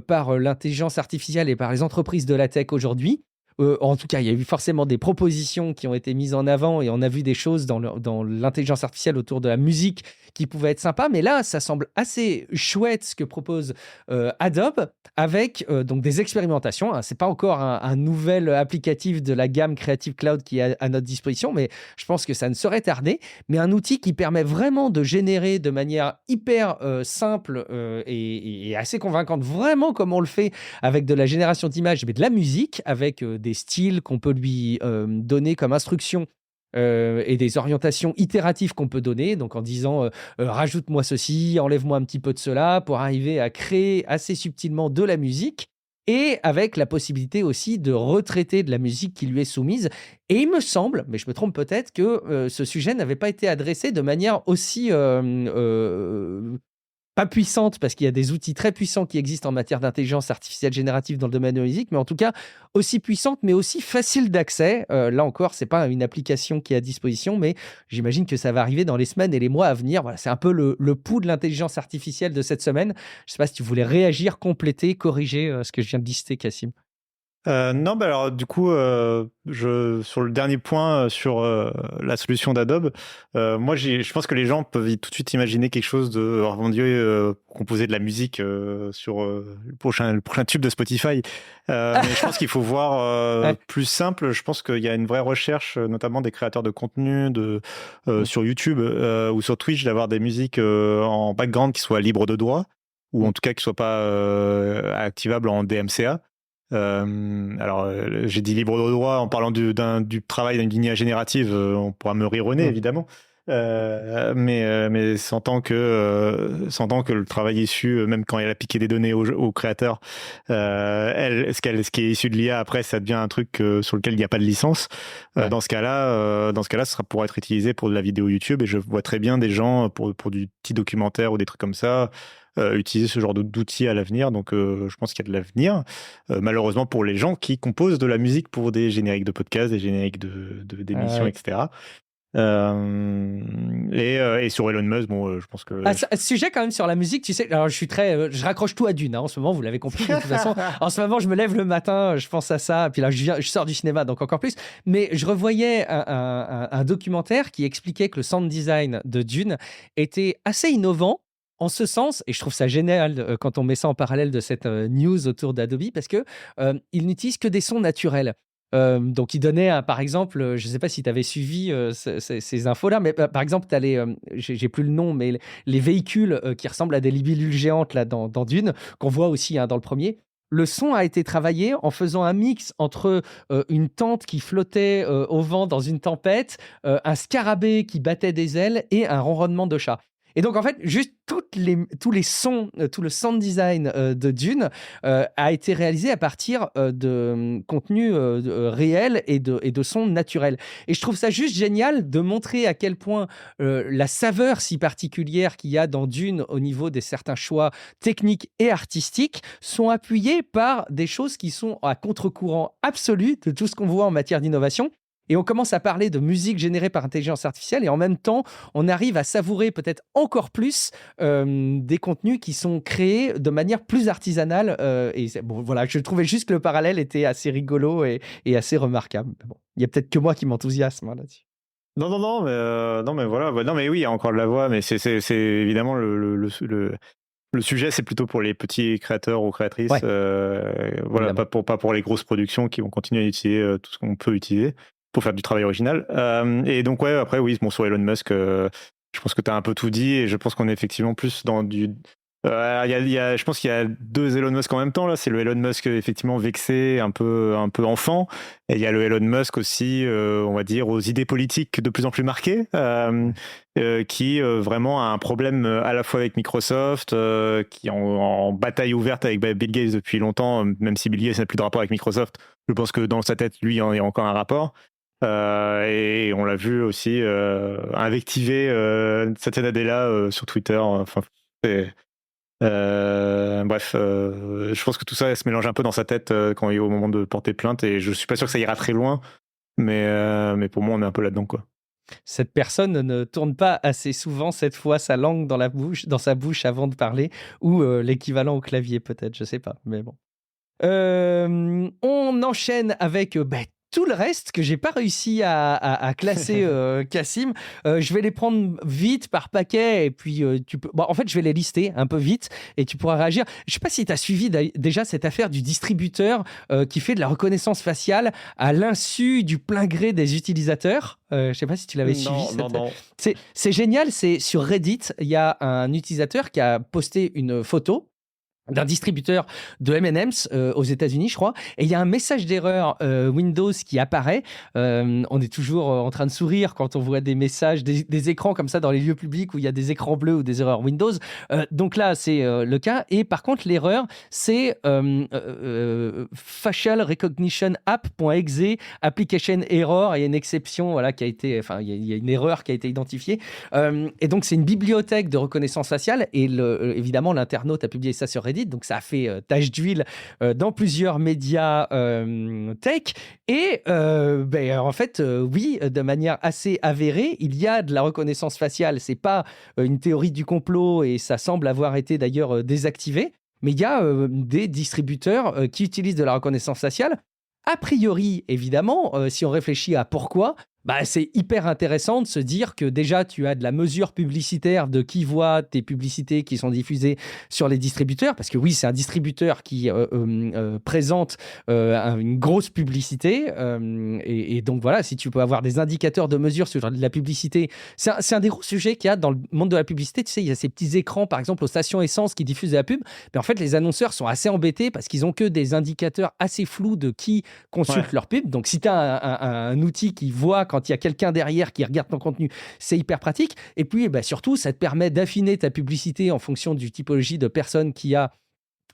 par l'intelligence artificielle et par les entreprises de la tech aujourd'hui. En tout cas, il y a eu forcément des propositions qui ont été mises en avant et on a vu des choses dans l'intelligence artificielle autour de la musique qui pouvaient être sympas. Mais là, ça semble assez chouette ce que propose Adobe avec donc des expérimentations. Ce n'est pas encore un nouvel applicatif de la gamme Creative Cloud qui est à notre disposition, mais je pense que ça ne saurait tarder. Mais un outil qui permet vraiment de générer de manière hyper simple et assez convaincante, vraiment comme on le fait avec de la génération d'images, mais de la musique, avec des styles qu'on peut lui donner comme instruction et des orientations itératives qu'on peut donner, donc en disant rajoute-moi ceci, enlève-moi un petit peu de cela, pour arriver à créer assez subtilement de la musique, et avec la possibilité aussi de retraiter de la musique qui lui est soumise. Et il me semble, mais je me trompe peut-être, que ce sujet n'avait pas été adressé de manière aussi pas puissante, parce qu'il y a des outils très puissants qui existent en matière d'intelligence artificielle générative dans le domaine de la musique, mais en tout cas aussi puissante, mais aussi facile d'accès. Là encore, c'est pas une application qui est à disposition, mais j'imagine que ça va arriver dans les semaines et les mois à venir. Voilà, c'est un peu le pouls de l'intelligence artificielle de cette semaine. Je sais pas si tu voulais réagir, compléter, corriger ce que je viens de lister, Cassim. Non, alors du coup, sur le dernier point sur la solution d'Adobe, moi je pense que les gens peuvent tout de suite imaginer quelque chose de mon Dieu, composer de la musique sur le prochain tube de Spotify. Mais je pense qu'il faut voir plus simple. Je pense qu'il y a une vraie recherche, notamment des créateurs de contenu sur YouTube ou sur Twitch, d'avoir des musiques en background qui soient libres de droit, ou en tout cas qui soient pas activables en DMCA. J'ai dit libre de droit en parlant du travail d'une lignée générative, on pourra me rironner évidemment, mais s'entend que le travail issu, même quand elle a piqué des données aux créateurs, ce qui est issu de l'IA après, ça devient un truc sur lequel il n'y a pas de licence. Dans ce cas-là, ça pourra être utilisé pour de la vidéo YouTube, et je vois très bien des gens pour du petit documentaire ou des trucs comme ça. Utiliser ce genre d'outils à l'avenir, donc je pense qu'il y a de l'avenir. Malheureusement pour les gens qui composent de la musique pour des génériques de podcasts, des génériques d'émissions, etc. Et sur Elon Musk, je pense que... Ce sujet quand même sur la musique, tu sais, alors je raccroche tout à Dune, en ce moment, vous l'avez compris, de toute façon. En ce moment, je me lève le matin, je pense à ça, puis là, je sors du cinéma, donc encore plus. Mais je revoyais un documentaire qui expliquait que le sound design de Dune était assez innovant, en ce sens, et je trouve ça génial quand on met ça en parallèle de cette news autour d'Adobe, parce que ils n'utilisent que des sons naturels. Donc, il donnait, par exemple, je ne sais pas si tu avais suivi ces infos-là, mais par exemple, tu as j'ai plus le nom, mais les véhicules qui ressemblent à des libellules géantes là, dans Dune, qu'on voit aussi dans le premier. Le son a été travaillé en faisant un mix entre une tente qui flottait au vent dans une tempête, un scarabée qui battait des ailes et un ronronnement de chat. Et donc, en fait, juste tous les sons, tout le sound design de Dune a été réalisé à partir de contenu réel et de sons naturels. Et je trouve ça juste génial de montrer à quel point la saveur si particulière qu'il y a dans Dune au niveau des certains choix techniques et artistiques sont appuyés par des choses qui sont à contre-courant absolu de tout ce qu'on voit en matière d'innovation. Et on commence à parler de musique générée par intelligence artificielle et en même temps, on arrive à savourer peut-être encore plus des contenus qui sont créés de manière plus artisanale. Bon, voilà, je trouvais juste que le parallèle était assez rigolo et assez remarquable. Bon, il y a peut-être que moi qui m'enthousiasme là-dessus. Non, mais voilà. Non, mais oui, il y a encore de la voix, mais c'est évidemment le sujet, c'est plutôt pour les petits créateurs ou créatrices. Ouais, voilà, pas pour les grosses productions qui vont continuer à utiliser tout ce qu'on peut utiliser pour faire du travail original. Et donc, ouais, après, oui, bon, sur Elon Musk, je pense que tu as un peu tout dit et je pense qu'on est effectivement plus dans du. Je pense qu'il y a deux Elon Musk en même temps là. C'est le Elon Musk effectivement vexé, un peu enfant, et il y a le Elon Musk aussi, on va dire aux idées politiques de plus en plus marquées, qui vraiment a un problème à la fois avec Microsoft, qui est en bataille ouverte avec Bill Gates depuis longtemps, même si Bill Gates n'a plus de rapport avec Microsoft. Je pense que dans sa tête, lui, il y a encore un rapport. Et on l'a vu aussi invectiver Satya Nadella sur Twitter. Enfin, bref, je pense que tout ça se mélange un peu dans sa tête quand il est au moment de porter plainte, et je suis pas sûr que ça ira très loin, mais pour moi on est un peu là-dedans, quoi. Cette personne ne tourne pas assez souvent cette fois sa langue dans sa bouche avant de parler, ou l'équivalent au clavier peut-être, je sais pas, mais bon. On enchaîne avec tout le reste que j'ai pas réussi à classer, Cassim. Je vais les prendre vite par paquet et puis tu peux. Bon, en fait, je vais les lister un peu vite et tu pourras réagir. Je sais pas si tu as suivi déjà cette affaire du distributeur qui fait de la reconnaissance faciale à l'insu du plein gré des utilisateurs. Je sais pas si tu l'avais suivi. Non. C'est génial. C'est sur Reddit. Il y a un utilisateur qui a posté une photo d'un distributeur de M&M's aux États-Unis, je crois. Et il y a un message d'erreur Windows qui apparaît. On est toujours en train de sourire quand on voit des messages, des écrans comme ça dans les lieux publics où il y a des écrans bleus ou des erreurs Windows. Donc là, c'est le cas. Et par contre, l'erreur, c'est facial recognition app.exe application error. Il y a une exception, voilà, qui a été, enfin, il y a une erreur qui a été identifiée. Et donc, c'est une bibliothèque de reconnaissance faciale. Et évidemment, l'internaute a publié ça sur Reddit. Donc, ça a fait tache d'huile dans plusieurs médias tech. Et en fait, oui, de manière assez avérée, il y a de la reconnaissance faciale. C'est pas une théorie du complot et ça semble avoir été d'ailleurs désactivé. Mais il y a des distributeurs qui utilisent de la reconnaissance faciale. A priori, évidemment, si on réfléchit à pourquoi, c'est hyper intéressant de se dire que déjà, tu as de la mesure publicitaire de qui voit tes publicités qui sont diffusées sur les distributeurs. Parce que oui, c'est un distributeur qui présente une grosse publicité. Et donc voilà, si tu peux avoir des indicateurs de mesure sur la publicité, c'est un des gros sujets qu'il y a dans le monde de la publicité. Tu sais, il y a ces petits écrans, par exemple, aux stations essence qui diffusent de la pub. Mais en fait, les annonceurs sont assez embêtés parce qu'ils n'ont que des indicateurs assez flous de qui consulte leur pub. Donc, si tu as un outil qui voit quand il y a quelqu'un derrière qui regarde ton contenu, c'est hyper pratique. Et puis, surtout, ça te permet d'affiner ta publicité en fonction du typologie de personnes qu'il y a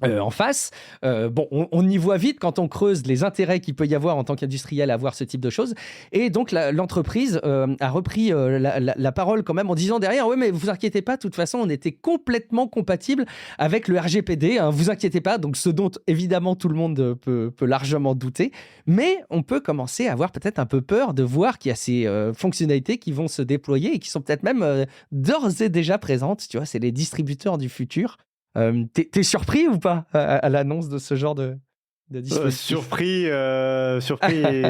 en face. On y voit vite quand on creuse les intérêts qu'il peut y avoir en tant qu'industriel à avoir ce type de choses. Et donc, l'entreprise a repris la parole quand même en disant derrière, ouais, mais vous inquiétez pas, de toute façon, on était complètement compatible avec le RGPD, hein, vous inquiétez pas. Donc, ce dont évidemment tout le monde peut largement douter. Mais on peut commencer à avoir peut-être un peu peur de voir qu'il y a ces fonctionnalités qui vont se déployer et qui sont peut-être même d'ores et déjà présentes. Tu vois, c'est les distributeurs du futur. T'es surpris ou pas à l'annonce de ce genre de dispositif? Surpris,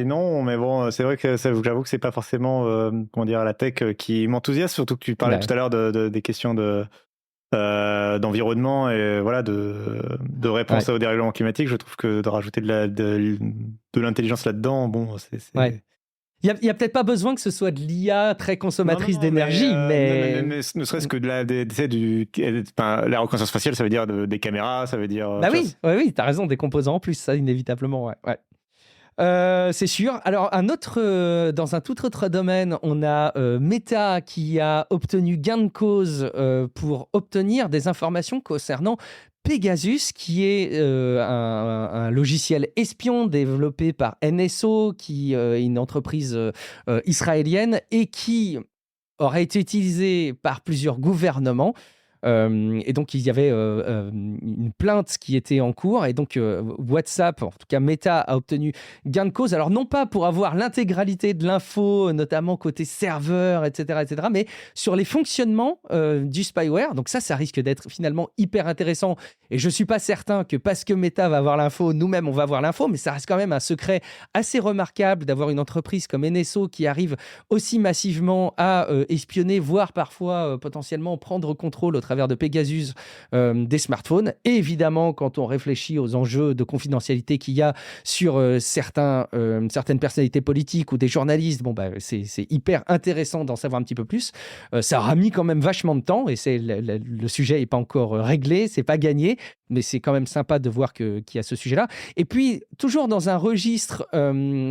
non, mais bon, c'est vrai que j'avoue que c'est pas forcément la tech qui m'enthousiasme, surtout que tu parlais tout à l'heure des questions de d'environnement et voilà de réponse Ouais. au dérèglement climatique. Je trouve que de rajouter de l'intelligence là-dedans, bon, Ouais. Il y a peut-être pas besoin que ce soit de l'IA très consommatrice d'énergie, mais ne serait-ce que tu sais, la reconnaissance faciale, ça veut dire des caméras, ça veut dire. bah Tu vois, oui, oui, t'as raison, des composants en plus, ça inévitablement, ouais. Ouais. C'est sûr. Alors, dans un tout autre domaine, on a Meta qui a obtenu gain de cause pour obtenir des informations concernant Pegasus, qui est un logiciel espion développé par NSO, qui est une entreprise israélienne et qui aurait été utilisé par plusieurs gouvernements. Et donc, il y avait une plainte qui était en cours. Et donc, WhatsApp, en tout cas Meta, a obtenu gain de cause. Alors, non pas pour avoir l'intégralité de l'info, notamment côté serveur, etc., mais sur les fonctionnements du spyware. Donc ça risque d'être finalement hyper intéressant. Et je ne suis pas certain que parce que Meta va avoir l'info, nous-mêmes, on va avoir l'info. Mais ça reste quand même un secret assez remarquable d'avoir une entreprise comme NSO qui arrive aussi massivement à espionner, voire parfois potentiellement prendre contrôle au travers de Pegasus des smartphones. Et évidemment, quand on réfléchit aux enjeux de confidentialité qu'il y a sur certaines personnalités politiques ou des journalistes, bon, bah, c'est hyper intéressant d'en savoir un petit peu plus. Ça aura mis quand même vachement de temps et le sujet n'est pas encore réglé, c'est pas gagné, mais c'est quand même sympa de voir qu'il y a ce sujet-là. Et puis, toujours dans un registre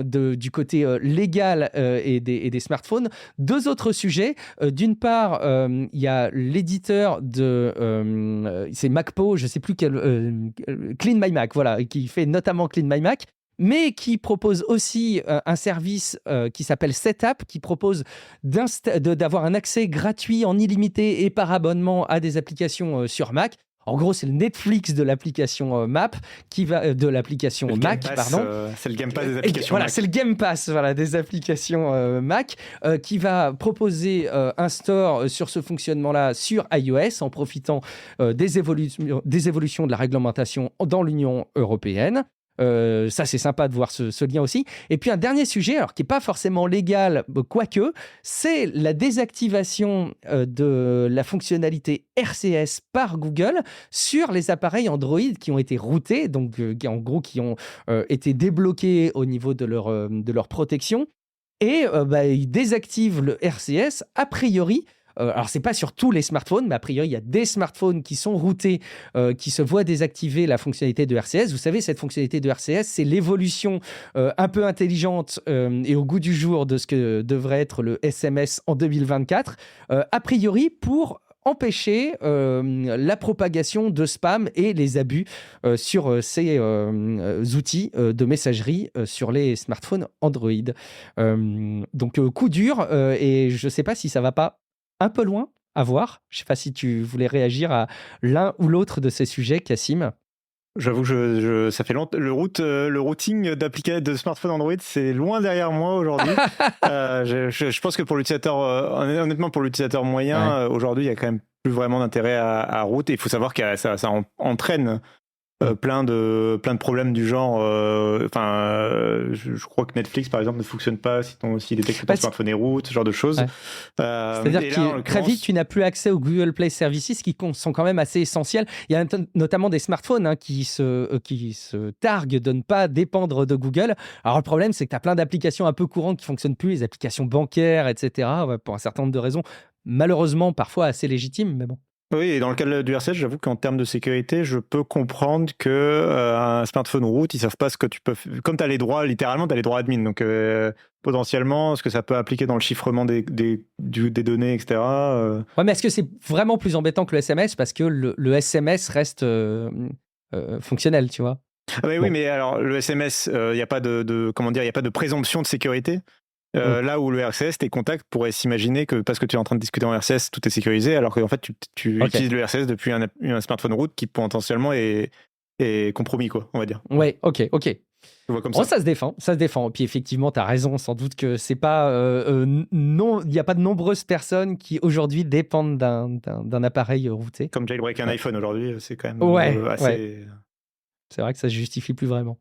du côté légal et des smartphones, deux autres sujets. D'une part, il y a l'éditeur c'est MacPo, je ne sais plus Clean My Mac, voilà, qui fait notamment Clean My Mac, mais qui propose aussi un service qui s'appelle Setup, qui propose d'avoir un accès gratuit en illimité et par abonnement à des applications sur Mac. En gros, c'est le Netflix de l'application de l'application Mac, pardon. C'est le Game Pass des applications voilà, Mac. c'est le Game Pass, voilà, des applications Mac, qui va proposer un store sur ce fonctionnement-là sur iOS en profitant des évolutions de la réglementation dans l'Union européenne. Ça, c'est sympa de voir ce lien aussi. Et puis un dernier sujet, alors qui n'est pas forcément légal, quoique, c'est la désactivation de la fonctionnalité RCS par Google sur les appareils Android qui ont été routés, donc en gros qui ont été débloqués au niveau de leur protection. Et ils désactivent le RCS a priori. Alors, c'est pas sur tous les smartphones, mais a priori, il y a des smartphones qui sont routés, qui se voient désactiver la fonctionnalité de RCS. Vous savez, cette fonctionnalité de RCS, c'est l'évolution un peu intelligente et au goût du jour de ce que devrait être le SMS en 2024, a priori pour empêcher la propagation de spam et les abus sur ces outils de messagerie sur les smartphones Android. Donc, coup dur, et je ne sais pas si ça ne va pas un peu loin à voir. Je ne sais pas si tu voulais réagir à l'un ou l'autre de ces sujets, Cassim. J'avoue, ça fait longtemps. Le routing de smartphone Android, c'est loin derrière moi aujourd'hui. Je pense que pour l'utilisateur, honnêtement, pour l'utilisateur moyen, aujourd'hui, il y a quand même plus vraiment d'intérêt à route. Et il faut savoir que ça entraîne plein de problèmes du genre. Je crois que Netflix, par exemple, ne fonctionne pas s'il détecte que ton smartphone est root, ce genre de choses. Ouais. C'est-à-dire que très vite, tu n'as plus accès aux Google Play Services qui sont quand même assez essentiels. Il y a notamment des smartphones qui se targuent de ne pas dépendre de Google. Alors le problème, c'est que tu as plein d'applications un peu courantes qui ne fonctionnent plus, les applications bancaires, etc., pour un certain nombre de raisons, malheureusement parfois assez légitimes, mais bon. Oui, et dans le cas du RCS, j'avoue qu'en termes de sécurité, je peux comprendre que un smartphone root, ils savent pas ce que tu peux faire. Comme tu as les droits, littéralement, tu as les droits admin. Donc, potentiellement, ce que ça peut appliquer dans le chiffrement des données, etc. Ouais, mais est-ce que c'est vraiment plus embêtant que le SMS parce que le SMS reste fonctionnel, tu vois? Ah oui, mais alors, le SMS, il n'y a pas comment dire, il y a pas de présomption de sécurité. Là où le RCS, tes contacts pourraient s'imaginer que parce que tu es en train de discuter en RCS, tout est sécurisé, alors qu'en fait, tu utilises le RCS depuis un smartphone root qui potentiellement est compromis, quoi, on va dire. Ouais, ok. Je vois comme ça. Ça se défend. Puis effectivement, tu as raison, sans doute que c'est pas. Non, il n'y a pas de nombreuses personnes qui aujourd'hui dépendent d'un appareil routé. Comme jailbreak un iPhone aujourd'hui, c'est quand même assez. Ouais. C'est vrai que ça se justifie plus vraiment.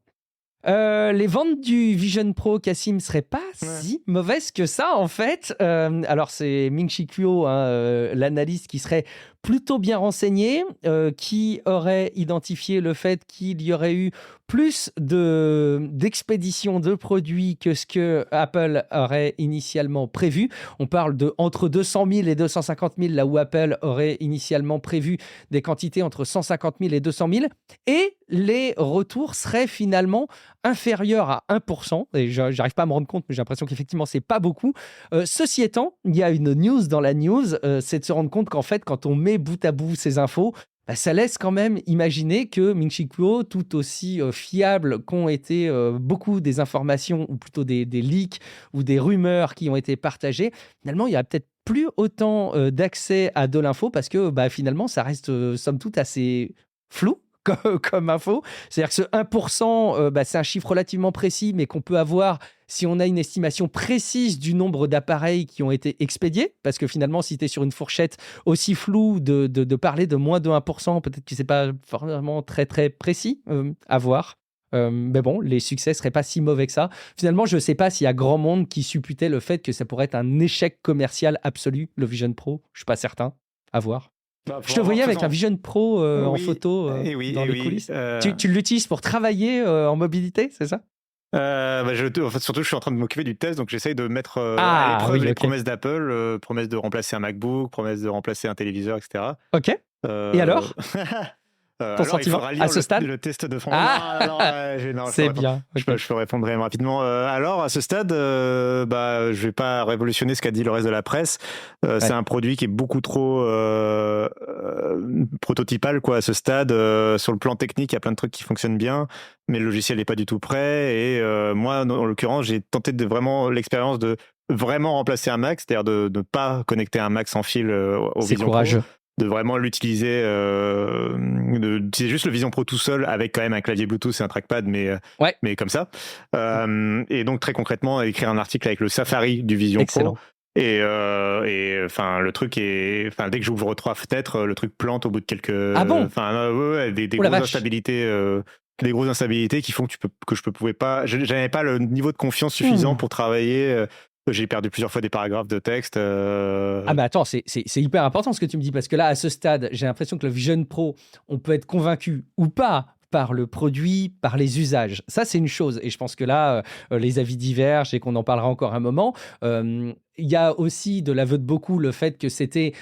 Les ventes du Vision Pro, Cassim, seraient pas Ouais. si mauvaises que ça, en fait. Alors, c'est Ming-Chi Kuo, l'analyste, qui serait plutôt bien renseigné, qui aurait identifié le fait qu'il y aurait eu plus d'expéditions de produits que ce que Apple aurait initialement prévu. On parle de entre 200 000 et 250 000, là où Apple aurait initialement prévu des quantités entre 150 000 et 200 000. Et les retours seraient finalement inférieurs à 1%. Et j'arrive pas à me rendre compte, mais j'ai l'impression qu'effectivement, c'est pas beaucoup. Ceci étant, il y a une news dans la news, c'est de se rendre compte qu'en fait, quand on met bout à bout ces infos, ça laisse quand même imaginer que Ming-Chi Kuo, tout aussi fiable qu'ont été beaucoup des informations, ou plutôt des leaks ou des rumeurs qui ont été partagées, finalement, il y a peut-être plus autant d'accès à de l'info parce que finalement, ça reste somme toute assez flou comme info. C'est-à-dire que ce 1%, c'est un chiffre relativement précis, mais qu'on peut avoir si on a une estimation précise du nombre d'appareils qui ont été expédiés, parce que finalement, si tu es sur une fourchette aussi floue de parler de moins de 1%, peut-être que c'est pas vraiment très, très précis à voir. Mais bon, les succès seraient pas si mauvais que ça. Finalement, je ne sais pas s'il y a grand monde qui supputait le fait que ça pourrait être un échec commercial absolu, le Vision Pro. Je suis pas certain. À voir. Je te voyais avec un Vision Pro en Oui, photo oui, dans les oui. coulisses. Tu l'utilises pour travailler en mobilité, c'est ça? En fait, surtout, je suis en train de m'occuper du test, donc j'essaye de mettre à l'épreuve les promesses d'Apple, promesses de remplacer un MacBook, promesses de remplacer un téléviseur, etc. Ok. Et alors? Ton Alors, sentiment il faudra lire à ce stade? le test de fond. C'est bien. Je peux répondre vraiment rapidement. Alors, à ce stade, je vais pas révolutionner ce qu'a dit le reste de la presse. C'est un produit qui est beaucoup trop prototypal, quoi, à ce stade. Sur le plan technique, il y a plein de trucs qui fonctionnent bien, mais le logiciel n'est pas du tout prêt. Et moi, en l'occurrence, j'ai tenté de vraiment l'expérience de vraiment remplacer un Mac, c'est-à-dire de ne pas connecter un Mac sans fil au C'est Vision courageux. Pro. De vraiment l'utiliser, d'utiliser juste le Vision Pro tout seul avec quand même un clavier Bluetooth et un trackpad, mais comme ça. Et donc très concrètement, écrire un article avec le Safari du Vision Excellent. Pro. Et enfin, le truc est, enfin, dès que j'ouvre 3 fenêtres, le truc plante au bout de quelques, Ah bon? des grosses instabilités. Des grosses instabilités qui font que je pouvais pas, j'avais pas le niveau de confiance suffisant pour travailler. J'ai perdu plusieurs fois des paragraphes de texte. Ah mais attends, c'est hyper important ce que tu me dis, parce que là, à ce stade, j'ai l'impression que le Vision Pro, on peut être convaincu ou pas par le produit, par les usages. Ça, c'est une chose. Et je pense que là, les avis divergent et qu'on en parlera encore un moment. Il y a aussi, de l'aveu de beaucoup, le fait que c'était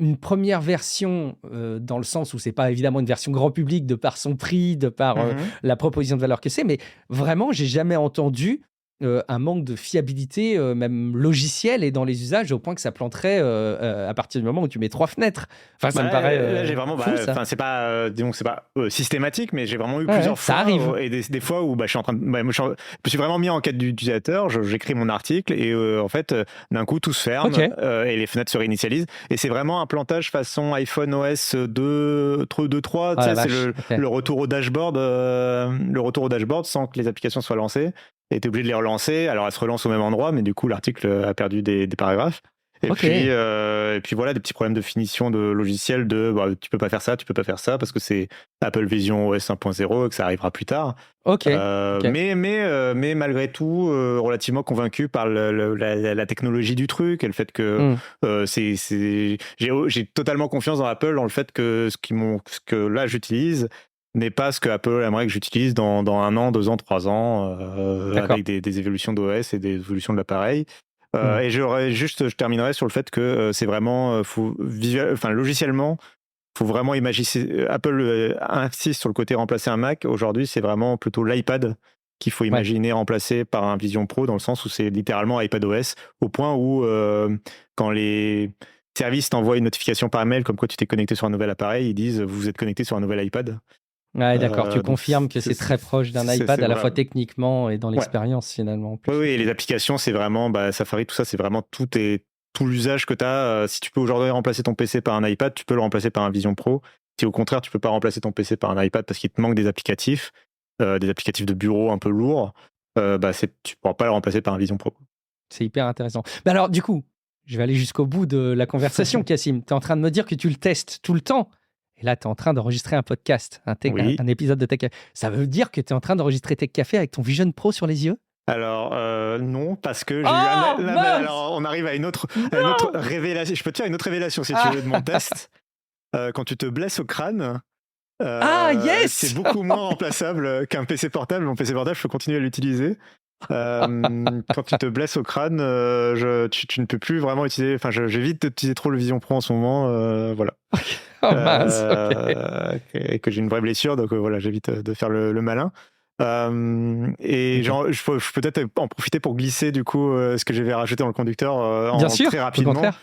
une première version, dans le sens où c'est pas évidemment une version grand public de par son prix, de par la proposition de valeur que c'est, mais vraiment, j'ai jamais entendu un manque de fiabilité, même logiciel et dans les usages, au point que ça planterait à partir du moment où tu mets 3 fenêtres. Enfin, ça me paraît là, j'ai vraiment, fou, ça. c'est pas, disons que c'est pas systématique, mais j'ai vraiment eu plusieurs fois. Ça arrive. Et des fois où je suis en train de, je me suis vraiment mis en quête d'utilisateur. J'écris mon article et en fait, d'un coup, tout se ferme et les fenêtres se réinitialisent. Et c'est vraiment un plantage façon iPhone OS 2.3. C'est le retour au dashboard, sans que les applications soient lancées. Et t'es obligé de les relancer. Alors, elles se relancent au même endroit, mais du coup, l'article a perdu des paragraphes. Et puis voilà, des petits problèmes de finition de logiciel tu peux pas faire ça, parce que c'est Apple Vision OS 1.0 et que ça arrivera plus tard. Mais malgré tout, relativement convaincu par la technologie du truc et le fait que j'ai totalement confiance dans Apple, dans le fait que ce que là j'utilise n'est pas ce que Apple aimerait que j'utilise dans 1 an, 2 ans, 3 ans, avec des évolutions d'OS et des évolutions de l'appareil. Et je terminerai sur le fait que c'est vraiment, logiciellement, faut vraiment imaginer. Apple insiste sur le côté remplacer un Mac. Aujourd'hui, c'est vraiment plutôt l'iPad qu'il faut imaginer remplacer par un Vision Pro, dans le sens où c'est littéralement iPadOS, au point où quand les services t'envoient une notification par mail comme quoi tu t'es connecté sur un nouvel appareil, ils disent vous êtes connecté sur un nouvel iPad. Ouais, d'accord, tu confirmes que c'est très proche d'un iPad à la fois techniquement et dans l'expérience finalement. Oui, et les applications, c'est vraiment Safari, tout ça, c'est vraiment tout l'usage que tu as. Si tu peux aujourd'hui remplacer ton PC par un iPad, tu peux le remplacer par un Vision Pro. Si au contraire, tu peux pas remplacer ton PC par un iPad parce qu'il te manque des applicatifs de bureau un peu lourds, tu pourras pas le remplacer par un Vision Pro. C'est hyper intéressant. Mais alors, du coup, je vais aller jusqu'au bout de la conversation, Cassim. Tu es en train de me dire que tu le testes tout le temps. Et là, tu es en train d'enregistrer un podcast, Oui. un épisode de Tech Café. Ça veut dire que tu es en train d'enregistrer Tech Café avec ton Vision Pro sur les yeux? Alors, non, parce que j'ai eu Oh, mais mince! alors, on arrive à une autre Non! révélation. Je peux te faire une autre révélation si tu Ah, veux de mon test. Quand tu te blesses au crâne, ah c'est yes! beaucoup moins remplaçable qu'un PC portable. Mon PC portable, je peux continuer à l'utiliser. Quand tu te blesses au crâne, tu ne peux plus vraiment utiliser. Enfin, j'évite d'utiliser trop le Vision Pro en ce moment. Voilà. Oh mince, ok. Et que j'ai une vraie blessure, donc voilà, j'évite de faire le malin. Et Ok. genre, je peux peut-être en profiter pour glisser du coup ce que j'avais rajouté dans le conducteur Bien sûr, très au rapidement contraire.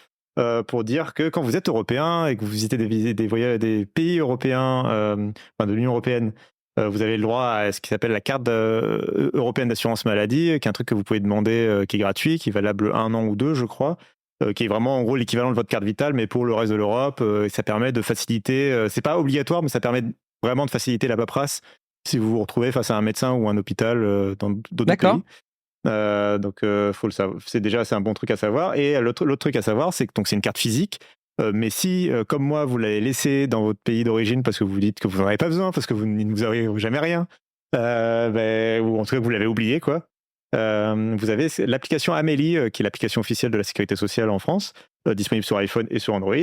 pour dire que quand vous êtes européen et que vous visitez des pays européens, enfin de l'Union européenne, vous avez le droit à ce qui s'appelle la carte européenne d'assurance maladie, qui est un truc que vous pouvez demander, qui est gratuit, qui est valable 1 an ou 2, je crois. Qui est vraiment en gros l'équivalent de votre carte vitale, mais pour le reste de l'Europe, et ça permet de faciliter, c'est pas obligatoire, mais ça permet vraiment de faciliter la paperasse si vous vous retrouvez face à un médecin ou un hôpital dans d'autres D'accord. pays. Donc faut le savoir. C'est un bon truc à savoir. Et l'autre truc à savoir, c'est que donc c'est une carte physique. Mais si, comme moi, vous l'avez laissée dans votre pays d'origine parce que vous dites que vous n'en avez pas besoin, parce que vous ne vous avez jamais rien, ou en tout cas que vous l'avez oublié, quoi. Vous avez l'application Amélie, qui est l'application officielle de la sécurité sociale en France, disponible sur iPhone et sur Android,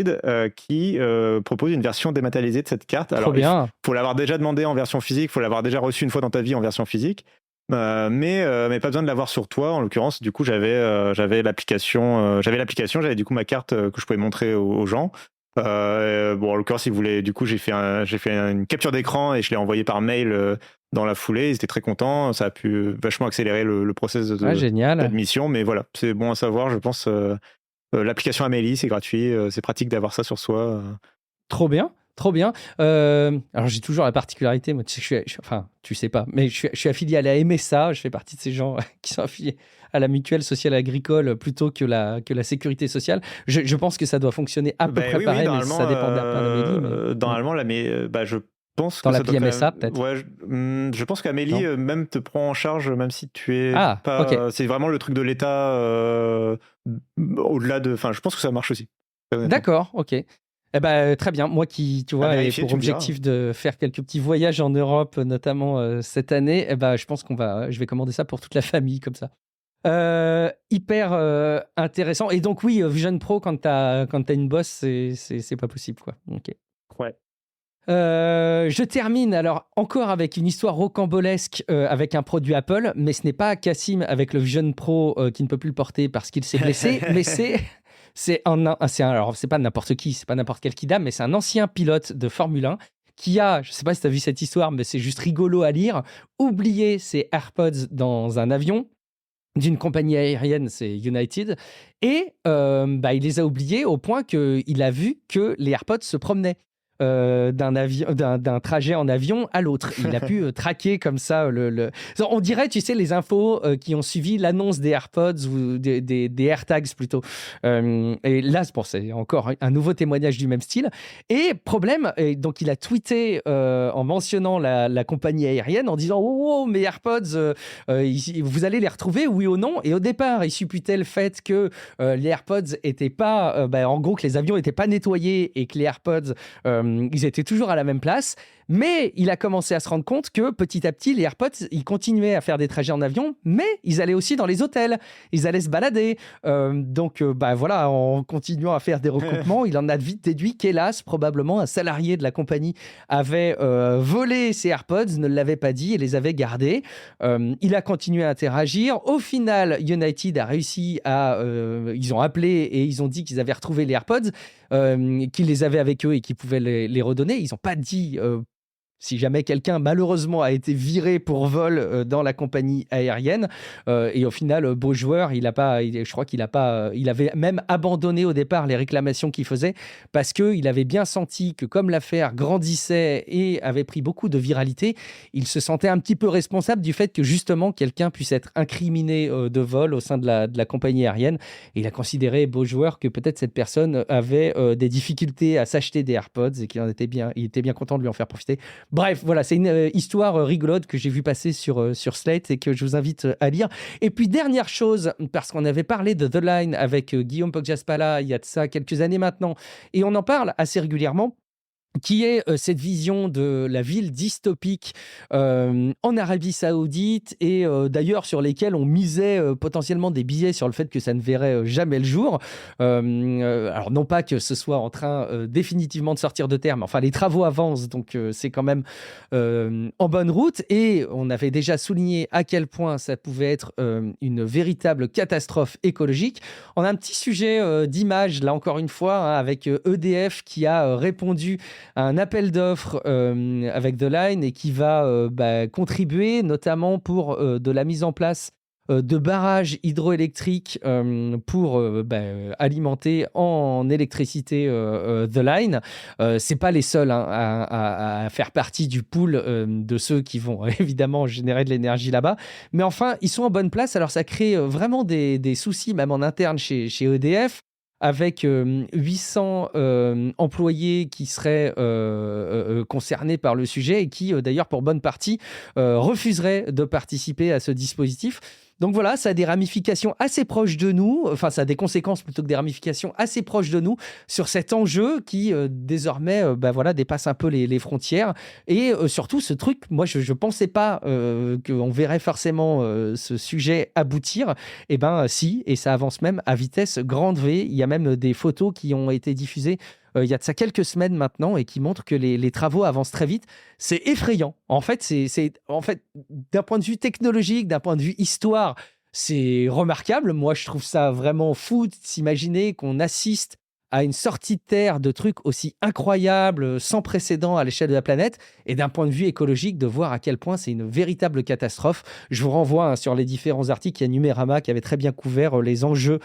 qui propose une version dématérialisée de cette carte. Trop Alors, bien. faut l'avoir déjà demandé en version physique, faut l'avoir déjà reçu une fois dans ta vie en version physique, mais pas besoin de l'avoir sur toi. En l'occurrence, du coup, j'avais l'application, j'avais du coup ma carte que je pouvais montrer aux gens. Bon, en l'occurrence, si vous voulez, du coup, j'ai fait une capture d'écran et je l'ai envoyé par mail dans la foulée. Ils étaient très contents. Ça a pu vachement accélérer le process Génial. d'admission. Mais voilà, c'est bon à savoir, je pense. L'application Amélie, c'est gratuit. C'est pratique d'avoir ça sur soi. Trop bien, trop bien. Alors j'ai toujours la particularité, moi, tu sais, enfin, tu sais pas, mais je suis affilié à la MSA. Je fais partie de ces gens qui sont affiliés à la mutuelle sociale agricole plutôt que la sécurité sociale. Je pense que ça doit fonctionner à peu près Oui, pareil, mais normalement, ça dépend d'Amélie. normalement, je pense Dans que ça l'appli doit quand MSA, même. peut-être. Ouais, je pense qu'Amélie même te prend en charge, même si tu es Ah, pas. ok. C'est vraiment le truc de l'État au-delà de. Enfin, je pense que ça marche aussi. Honnêtement. D'accord, ok. Eh ben, très bien. Moi qui, tu vois, ai vérifier, pour tu me diras. objectif de faire quelques petits voyages en Europe, notamment cette année, eh ben, je pense je vais commander ça pour toute la famille, comme ça. Hyper intéressant. Et donc, oui, Vision Pro, quand t'as une bosse, c'est pas possible, quoi. Ok. Ouais. Je termine alors encore avec une histoire rocambolesque avec un produit Apple, mais ce n'est pas Cassim avec le Vision Pro qui ne peut plus le porter parce qu'il s'est blessé, mais alors c'est pas n'importe qui, c'est pas n'importe quel kidam, mais c'est un ancien pilote de Formule 1 qui a, je sais pas si tu as vu cette histoire, mais c'est juste rigolo à lire, oublié ses AirPods dans un avion d'une compagnie aérienne, c'est United, et il les a oubliés au point qu'il a vu que les AirPods se promenaient d'un trajet en avion à l'autre. Il a pu traquer comme ça On dirait, tu sais, les infos qui ont suivi l'annonce des AirPods ou des AirTags plutôt. Et là, c'est encore un nouveau témoignage du même style. Et problème, et donc il a tweeté en mentionnant la compagnie aérienne en disant « Oh, mes AirPods, vous allez les retrouver, oui ou non ?» Et au départ, il supputait le fait que les AirPods étaient pas... en gros, que les avions n'étaient pas nettoyés et que les AirPods... ils étaient toujours à la même place, mais il a commencé à se rendre compte que petit à petit, les AirPods, ils continuaient à faire des trajets en avion, mais ils allaient aussi dans les hôtels, ils allaient se balader. Voilà, en continuant à faire des recoupements, il en a vite déduit qu'hélas, probablement, un salarié de la compagnie avait volé ses AirPods, ne l'avait pas dit et les avait gardés. Il a continué à interagir. Au final, United a réussi ils ont appelé et ils ont dit qu'ils avaient retrouvé les AirPods, qu'ils les avaient avec eux et qu'ils pouvaient les redonner. Ils n'ont pas dit si jamais quelqu'un malheureusement a été viré pour vol dans la compagnie aérienne. Et au final, beau joueur, je crois qu'il il avait même abandonné au départ les réclamations qu'il faisait parce qu'il avait bien senti que comme l'affaire grandissait et avait pris beaucoup de viralité, il se sentait un petit peu responsable du fait que justement quelqu'un puisse être incriminé de vol au sein de la compagnie aérienne. Et il a considéré, beau joueur, que peut-être cette personne avait des difficultés à s'acheter des AirPods et il était bien content de lui en faire profiter. Bref, voilà, c'est une histoire rigolote que j'ai vu passer sur Slate et que je vous invite à lire. Et puis, dernière chose, parce qu'on avait parlé de The Line avec Guillaume Poggiaspala il y a de ça quelques années maintenant, et on en parle assez régulièrement. qui est cette vision de la ville dystopique en Arabie Saoudite et d'ailleurs sur lesquels on misait potentiellement des billets sur le fait que ça ne verrait jamais le jour. Alors non pas que ce soit en train définitivement de sortir de terre, mais enfin les travaux avancent, donc c'est quand même en bonne route et on avait déjà souligné à quel point ça pouvait être une véritable catastrophe écologique. On a un petit sujet d'image là encore une fois hein, avec EDF qui a répondu un appel d'offres avec The Line et qui va contribuer notamment pour de la mise en place de barrages hydroélectriques pour alimenter en électricité The Line. C'est pas les seuls hein, à faire partie du pool de ceux qui vont évidemment générer de l'énergie là-bas. Mais enfin, ils sont en bonne place. Alors ça crée vraiment des soucis même en interne chez EDF avec 800 employés qui seraient concernés par le sujet et qui, d'ailleurs, pour bonne partie, refuseraient de participer à ce dispositif. Donc voilà, ça a des ramifications assez proches de nous, enfin ça a des conséquences plutôt que des ramifications assez proches de nous sur cet enjeu qui désormais dépasse un peu les frontières. Et surtout ce truc, moi je ne pensais pas qu'on verrait forcément ce sujet aboutir. Eh bien si, et ça avance même à vitesse grande V. Il y a même des photos qui ont été diffusées il y a de ça quelques semaines maintenant et qui montrent que les travaux avancent très vite. C'est effrayant. En fait, d'un point de vue technologique, d'un point de vue histoire, c'est remarquable. Moi, je trouve ça vraiment fou de s'imaginer qu'on assiste à une sortie de terre de trucs aussi incroyables, sans précédent à l'échelle de la planète, et d'un point de vue écologique, de voir à quel point c'est une véritable catastrophe. Je vous renvoie hein, sur les différents articles. Il y a Numérama qui avait très bien couvert les enjeux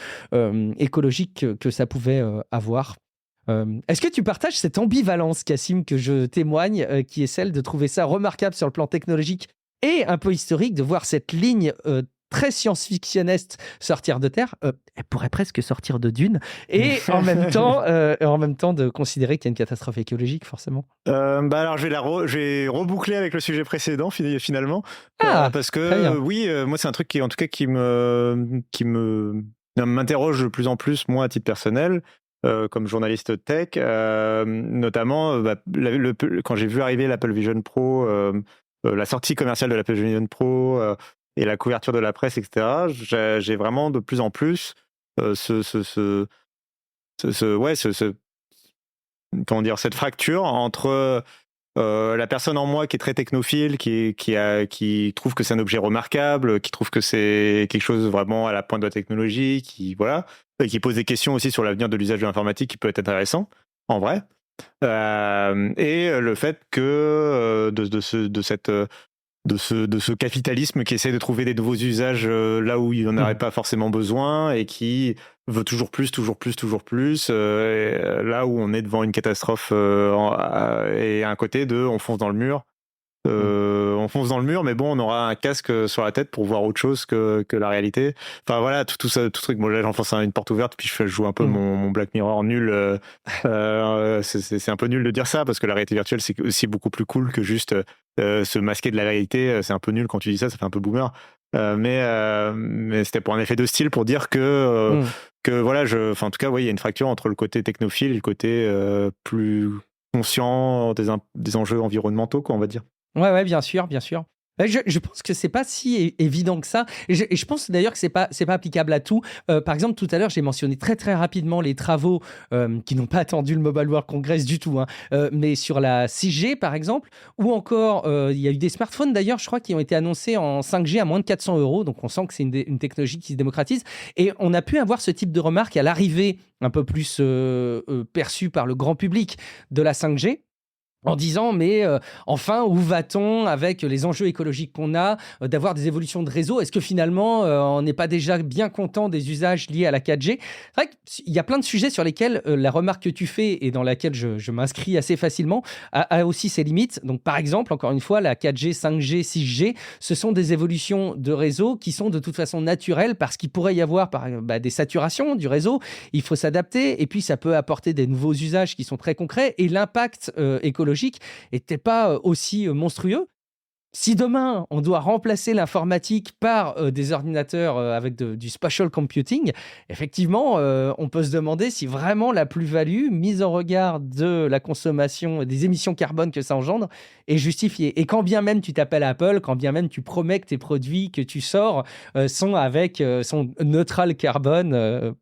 écologiques que ça pouvait avoir. Est-ce que tu partages cette ambivalence, Cassim, que je témoigne, qui est celle de trouver ça remarquable sur le plan technologique et un peu historique, de voir cette ligne très science-fictionniste sortir de Terre, elle pourrait presque sortir de Dune, et en même temps de considérer qu'il y a une catastrophe écologique, forcément. Alors je vais reboucler avec le sujet précédent finalement, parce que oui, moi c'est un truc qui en tout cas qui m'interroge de plus en plus moi à titre personnel. Comme journaliste tech, notamment quand j'ai vu arriver l'Apple Vision Pro, la sortie commerciale de l'Apple Vision Pro et la couverture de la presse, etc. J'ai vraiment de plus en plus cette fracture entre la personne en moi qui est très technophile, qui trouve que c'est un objet remarquable, qui trouve que c'est quelque chose vraiment à la pointe de la technologie, qui pose des questions aussi sur l'avenir de l'usage de l'informatique qui peut être intéressant, en vrai. Et le fait que de ce capitalisme qui essaie de trouver des nouveaux usages là où il n'y en aurait pas forcément besoin et qui veut toujours plus, là où on est devant une catastrophe et un côté de on fonce dans le mur. On fonce dans le mur, mais bon, on aura un casque sur la tête pour voir autre chose que la réalité. Enfin voilà, tout ça, tout truc. Bon, là, j'enfonce une porte ouverte, puis je joue un peu mon Black Mirror nul. C'est un peu nul de dire ça, parce que la réalité virtuelle, c'est aussi beaucoup plus cool que juste se masquer de la réalité. C'est un peu nul quand tu dis ça, ça fait un peu boomer. Mais c'était pour un effet de style, pour dire que voilà, en tout cas, il y a une fracture entre le côté technophile et le côté plus conscient des enjeux environnementaux, quoi, on va dire. Ouais, bien sûr, bien sûr. Je pense que c'est pas si évident que ça. Et je pense d'ailleurs que c'est pas applicable à tout. Par exemple, tout à l'heure, j'ai mentionné très très rapidement les travaux qui n'ont pas attendu le Mobile World Congress du tout, hein, mais sur la 6G par exemple, ou encore il y a eu des smartphones d'ailleurs, je crois, qui ont été annoncés en 5G à moins de 400 €. Donc on sent que c'est une technologie qui se démocratise. Et on a pu avoir ce type de remarques à l'arrivée un peu plus perçue par le grand public de la 5G. En disant, mais enfin, où va-t-on avec les enjeux écologiques qu'on a, d'avoir des évolutions de réseau? Est-ce que finalement, on n'est pas déjà bien content des usages liés à la 4G? C'est vrai qu'il y a plein de sujets sur lesquels la remarque que tu fais et dans laquelle je m'inscris assez facilement a aussi ses limites. Donc, par exemple, encore une fois, la 4G, 5G, 6G, ce sont des évolutions de réseau qui sont de toute façon naturelles parce qu'il pourrait y avoir des saturations du réseau. Il faut s'adapter et puis ça peut apporter des nouveaux usages qui sont très concrets et l'impact écologique n'était pas aussi monstrueux. Si demain, on doit remplacer l'informatique par des ordinateurs avec du spatial computing, effectivement, on peut se demander si vraiment la plus-value, mise en regard de la consommation, des émissions carbone que ça engendre, est justifiée. Et quand bien même tu t'appelles Apple, quand bien même tu promets que tes produits que tu sors sont neutral carbone,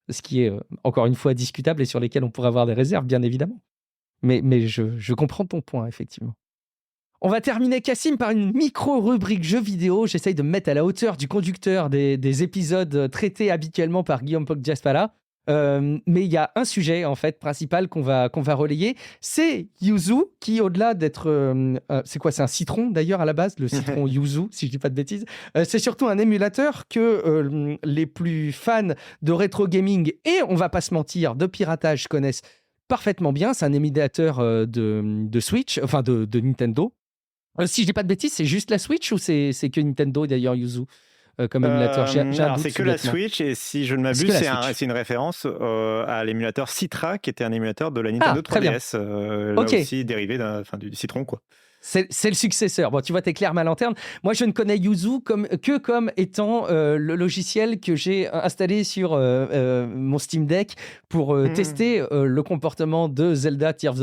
ce qui est encore une fois discutable et sur lesquels on pourrait avoir des réserves, bien évidemment. Mais je comprends ton point, effectivement. On va terminer, Cassim, par une micro-rubrique jeux vidéo. J'essaye de me mettre à la hauteur du conducteur des épisodes traités habituellement par Guillaume Poggiaspala. Mais il y a un sujet, en fait, principal qu'on va relayer. C'est Yuzu, qui, au-delà d'être... c'est quoi? C'est un citron, d'ailleurs, à la base, le citron Yuzu, si je dis pas de bêtises. C'est surtout un émulateur que les plus fans de rétro gaming et, on va pas se mentir, de piratage connaissent parfaitement bien. C'est un émulateur de Switch, enfin de Nintendo. Si je dis pas de bêtises, c'est juste la Switch ou c'est que Nintendo, d'ailleurs, Yuzu, comme émulateur? J'ai un Alors doute c'est que la subitement. Switch, et si je ne C'est que m'abuse, la Switch. c'est une référence à l'émulateur Citra, qui était un émulateur de la Ah, Nintendo très bien. 3DS, là Ok, aussi dérivé du citron, quoi. c'est le successeur. Bon, tu vois, t'es clair, ma lanterne. Moi, je ne connais Yuzu comme étant le logiciel que j'ai installé sur mon Steam Deck pour tester le comportement de Zelda Tears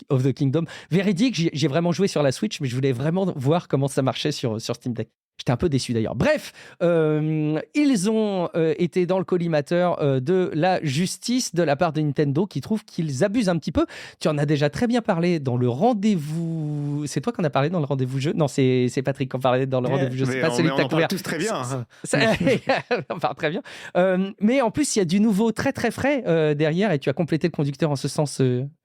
of the Kingdom. Véridique, j'ai vraiment joué sur la Switch, mais je voulais vraiment voir comment ça marchait sur Steam Deck. J'étais un peu déçu d'ailleurs. Bref, ils ont été dans le collimateur de la justice de la part de Nintendo, qui trouve qu'ils abusent un petit peu. Tu en as déjà très bien parlé dans le rendez-vous. C'est toi qu'on a parlé dans le rendez-vous jeu? Non, c'est Patrick qu'on parlait dans le rendez-vous jeu. C'est pas celui que tu as on en parle couvert. tous très bien. On parle très bien. Mais en plus, il y a du nouveau très très frais derrière, et tu as complété le conducteur en ce sens,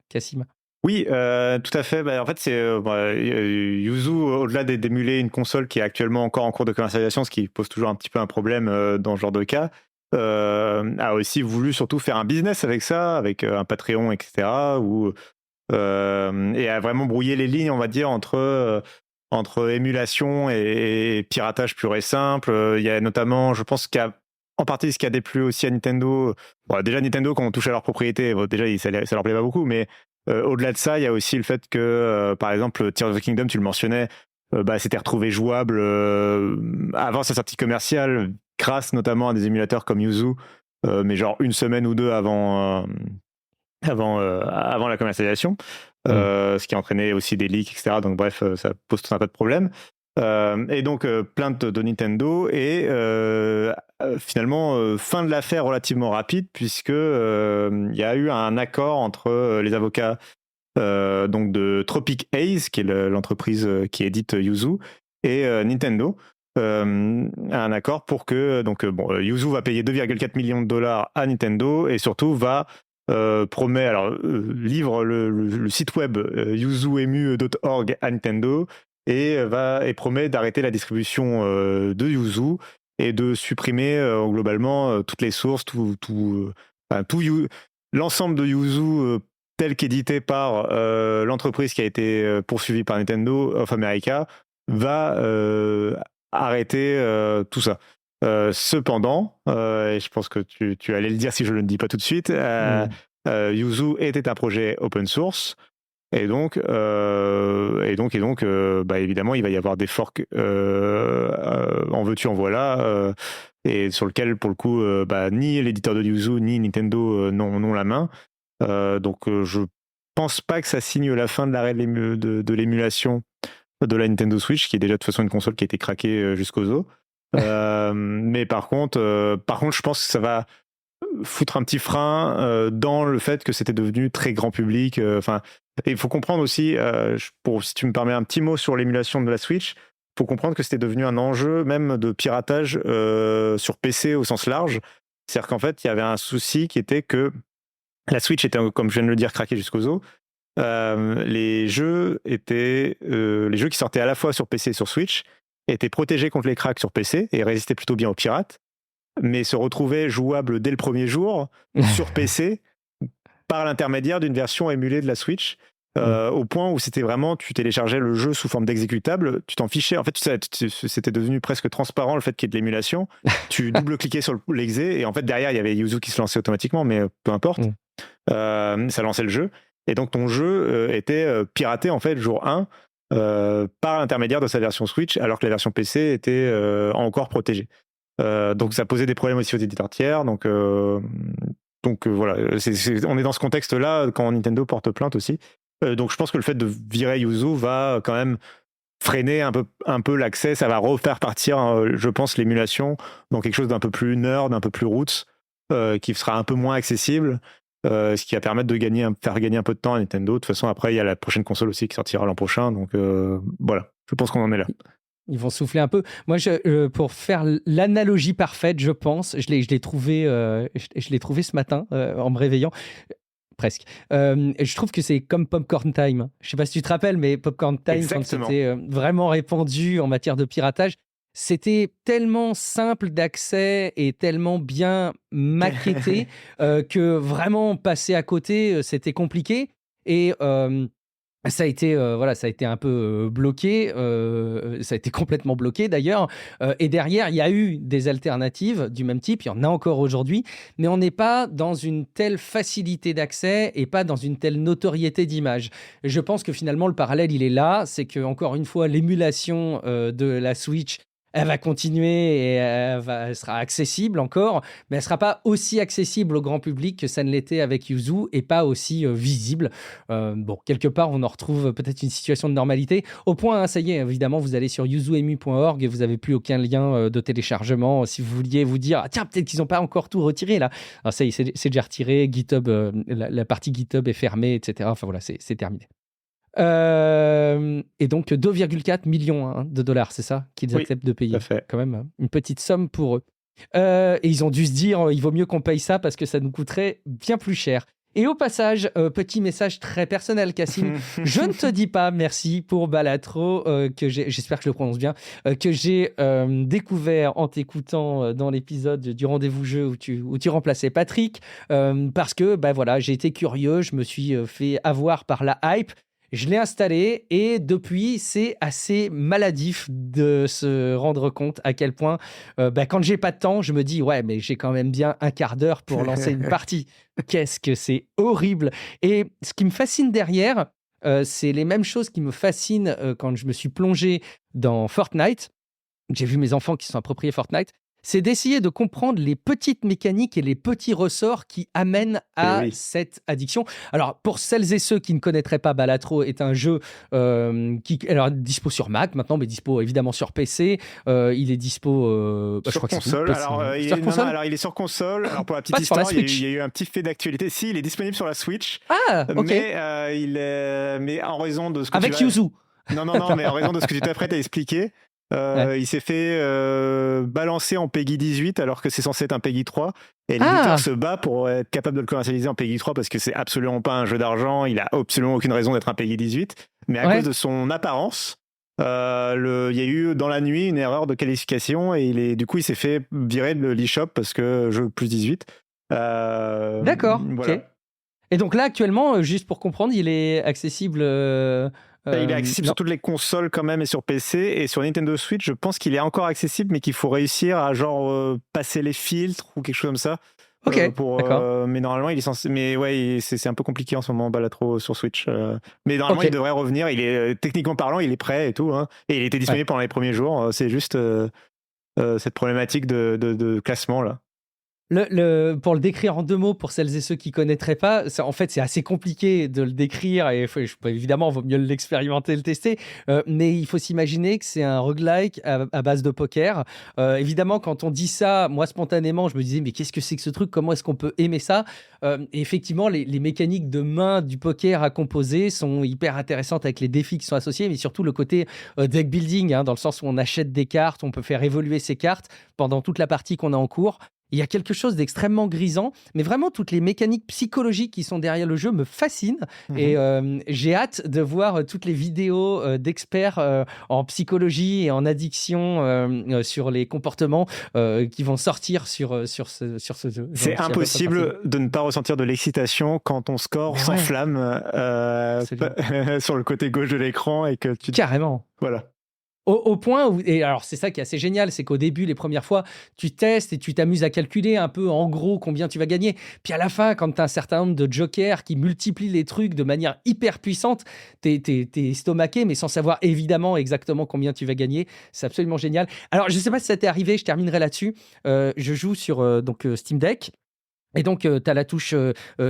Cassim. Oui, tout à fait. En fait, c'est Yuzu, au-delà d'émuler une console qui est actuellement encore en cours de commercialisation, ce qui pose toujours un petit peu un problème dans ce genre de cas, a aussi voulu surtout faire un business avec ça, avec un Patreon, etc. Et a vraiment brouillé les lignes, on va dire, entre émulation et piratage pur et simple. Il y a notamment, je pense en partie, ce qui a déplu aussi à Nintendo. Bon, déjà, Nintendo, quand on touche à leur propriété, déjà, ça leur plaît pas beaucoup, mais au-delà de ça, il y a aussi le fait que, par exemple, Tears of the Kingdom, tu le mentionnais, s'était retrouvé jouable avant sa sortie commerciale, grâce notamment à des émulateurs comme Yuzu, mais genre une semaine ou deux avant la commercialisation, ce qui entraînait aussi des leaks, etc. Donc bref, ça pose tout un tas de problèmes. Et donc plainte de Nintendo, et finalement fin de l'affaire relativement rapide, puisque il y a eu un accord entre les avocats donc de Tropic Ace, qui est l'entreprise qui édite Yuzu, et Nintendo. Un accord pour que Yuzu va payer 2,4 millions de dollars à Nintendo, et surtout livre le site web yuzuemu.org à Nintendo, et promet d'arrêter la distribution de Yuzu, et de supprimer globalement toutes les sources, l'ensemble de Yuzu tel qu'édité par l'entreprise qui a été poursuivie par Nintendo of America, va arrêter tout ça. Cependant, et je pense que tu allais le dire si je ne le dis pas tout de suite, Yuzu était un projet open source, et donc évidemment, il va y avoir des forks en veux-tu en voilà, et sur lequel, pour le coup, ni l'éditeur de Yuzu ni Nintendo n'ont la main. Donc je pense pas que ça signe la fin de l'arrêt de l'émulation de la Nintendo Switch, qui est déjà de toute façon une console qui a été craquée jusqu'aux os. Mais par contre, je pense que ça va foutre un petit frein dans le fait que c'était devenu très grand public. Et il faut comprendre aussi, si tu me permets un petit mot sur l'émulation de la Switch, il faut comprendre que c'était devenu un enjeu même de piratage sur PC au sens large. C'est-à-dire qu'en fait, il y avait un souci qui était que la Switch était, comme je viens de le dire, craquée jusqu'aux os. Les jeux qui sortaient à la fois sur PC et sur Switch étaient protégés contre les cracks sur PC et résistaient plutôt bien aux pirates, mais se retrouvaient jouables dès le premier jour sur PC par l'intermédiaire d'une version émulée de la Switch, au point où c'était vraiment, tu téléchargeais le jeu sous forme d'exécutable, tu t'en fichais. En fait, c'était devenu presque transparent le fait qu'il y ait de l'émulation. Tu double-cliquais sur l'exé, et en fait, derrière, il y avait Yuzu qui se lançait automatiquement, mais peu importe. Ça lançait le jeu. Et donc, ton jeu était piraté, en fait, jour 1. par l'intermédiaire de sa version Switch, alors que la version PC était encore protégée. Donc ça posait des problèmes aussi aux éditeurs tiers. Donc voilà, on est dans ce contexte-là quand Nintendo porte plainte aussi. Donc je pense que le fait de virer Yuzu va quand même freiner un peu l'accès. Ça va refaire partir, je pense, l'émulation dans quelque chose d'un peu plus nerd, d'un peu plus roots, qui sera un peu moins accessible. Ce qui va permettre de faire gagner un peu de temps à Nintendo. De toute façon, après, il y a la prochaine console aussi qui sortira l'an prochain. Donc voilà, je pense qu'on en est là. Ils vont souffler un peu. Moi, pour faire l'analogie parfaite, je pense, je l'ai trouvé ce matin en me réveillant. Presque. Je trouve que c'est comme Popcorn Time. Je sais pas si tu te rappelles, mais Popcorn Time, Exactement. quand c'était vraiment répandu en matière de piratage, c'était tellement simple d'accès et tellement bien maquetté que vraiment passer à côté, c'était compliqué. Et ça a été, ça a été un peu bloqué. Ça a été complètement bloqué d'ailleurs. Et derrière, il y a eu des alternatives du même type. Il y en a encore aujourd'hui. Mais on n'est pas dans une telle facilité d'accès et pas dans une telle notoriété d'image. Je pense que finalement, le parallèle, il est là. C'est que, encore une fois, l'émulation de la Switch, elle va continuer et elle sera accessible encore, mais elle ne sera pas aussi accessible au grand public que ça ne l'était avec Yuzu et pas aussi visible. Bon, quelque part, on en retrouve peut-être une situation de normalité. Au point, hein, ça y est, évidemment, vous allez sur yuzuemu.org et vous n'avez plus aucun lien de téléchargement. Si vous vouliez vous dire, ah, tiens, peut-être qu'ils n'ont pas encore tout retiré là. Alors, ça y est, c'est déjà retiré. GitHub, la partie GitHub est fermée, etc. Enfin voilà, c'est terminé. Et donc 2,4 millions de dollars, c'est ça qu'ils acceptent de payer. Quand même une petite somme pour eux. Et ils ont dû se dire, il vaut mieux qu'on paye ça parce que ça nous coûterait bien plus cher. Et au passage, petit message très personnel, Cassim, je ne te dis pas merci pour Balatro, que j'espère que je le prononce bien, que j'ai découvert en t'écoutant dans l'épisode du rendez-vous jeu où tu remplaçais Patrick, parce que voilà, j'ai été curieux, je me suis fait avoir par la hype. Je l'ai installé et depuis, c'est assez maladif de se rendre compte à quel point, quand j'ai pas de temps, je me dis, ouais, mais j'ai quand même bien un quart d'heure pour lancer une partie. Qu'est-ce que c'est horrible! Et ce qui me fascine derrière, c'est les mêmes choses qui me fascinent quand je me suis plongé dans Fortnite. J'ai vu mes enfants qui se sont appropriés Fortnite. C'est d'essayer de comprendre les petites mécaniques et les petits ressorts qui amènent à cette addiction. Alors, pour celles et ceux qui ne connaîtraient pas, Balatro est un jeu qui est dispo sur Mac maintenant, mais dispo évidemment sur PC. Il est dispo sur console. Alors, il est sur console. Alors, pour la petite histoire, il y a eu un petit fait d'actualité. Si, il est disponible sur la Switch. Ah, ok. Mais en raison de ce que avec Yuzu. Non, mais en raison de ce que tu t'apprêtes à expliquer. Il s'est fait balancer en PEGI 18 alors que c'est censé être un PEGI 3 et l'éditeur se bat pour être capable de le commercialiser en PEGI 3 parce que c'est absolument pas un jeu d'argent, il a absolument aucune raison d'être un PEGI 18, mais à cause de son apparence, il y a eu dans la nuit une erreur de qualification et du coup il s'est fait virer de l'eShop parce que jeu plus 18. D'accord, voilà. ok. Et donc là actuellement, juste pour comprendre, il est accessible il est accessible sur toutes les consoles quand même et sur PC, et sur Nintendo Switch je pense qu'il est encore accessible mais qu'il faut réussir à passer les filtres ou quelque chose comme ça. Ok, mais normalement il est censé, mais ouais, c'est un peu compliqué en ce moment Balatro sur Switch, mais normalement il devrait revenir, il est techniquement parlant il est prêt et tout, hein, et il était disponible pendant les premiers jours, c'est juste cette problématique de classement là. Pour le décrire en 2 mots, pour celles et ceux qui ne connaîtraient pas, en fait, c'est assez compliqué de le décrire et évidemment, il vaut mieux l'expérimenter, le tester. Mais il faut s'imaginer que c'est un roguelike à base de poker. Évidemment, quand on dit ça, moi, spontanément, je me disais, mais qu'est-ce que c'est que ce truc? Comment est-ce qu'on peut aimer ça? Et effectivement, les mécaniques de main du poker à composer sont hyper intéressantes avec les défis qui sont associés, mais surtout le côté deck building, hein, dans le sens où on achète des cartes, on peut faire évoluer ces cartes pendant toute la partie qu'on a en cours. Il y a quelque chose d'extrêmement grisant, mais vraiment toutes les mécaniques psychologiques qui sont derrière le jeu me fascinent. Et j'ai hâte de voir toutes les vidéos d'experts en psychologie et en addiction sur les comportements qui vont sortir sur ce jeu. C'est impossible de ne pas ressentir de l'excitation quand ton score s'enflamme sur le côté gauche de l'écran et que tu... Carrément. Voilà. Au point où, et alors c'est ça qui est assez génial, c'est qu'au début, les premières fois, tu testes et tu t'amuses à calculer un peu en gros combien tu vas gagner. Puis à la fin, quand tu as un certain nombre de jokers qui multiplient les trucs de manière hyper puissante, t'es estomaqué, mais sans savoir évidemment exactement combien tu vas gagner. C'est absolument génial. Alors, je sais pas si ça t'est arrivé, je terminerai là-dessus. Je joue sur Steam Deck. Et donc, tu as la touche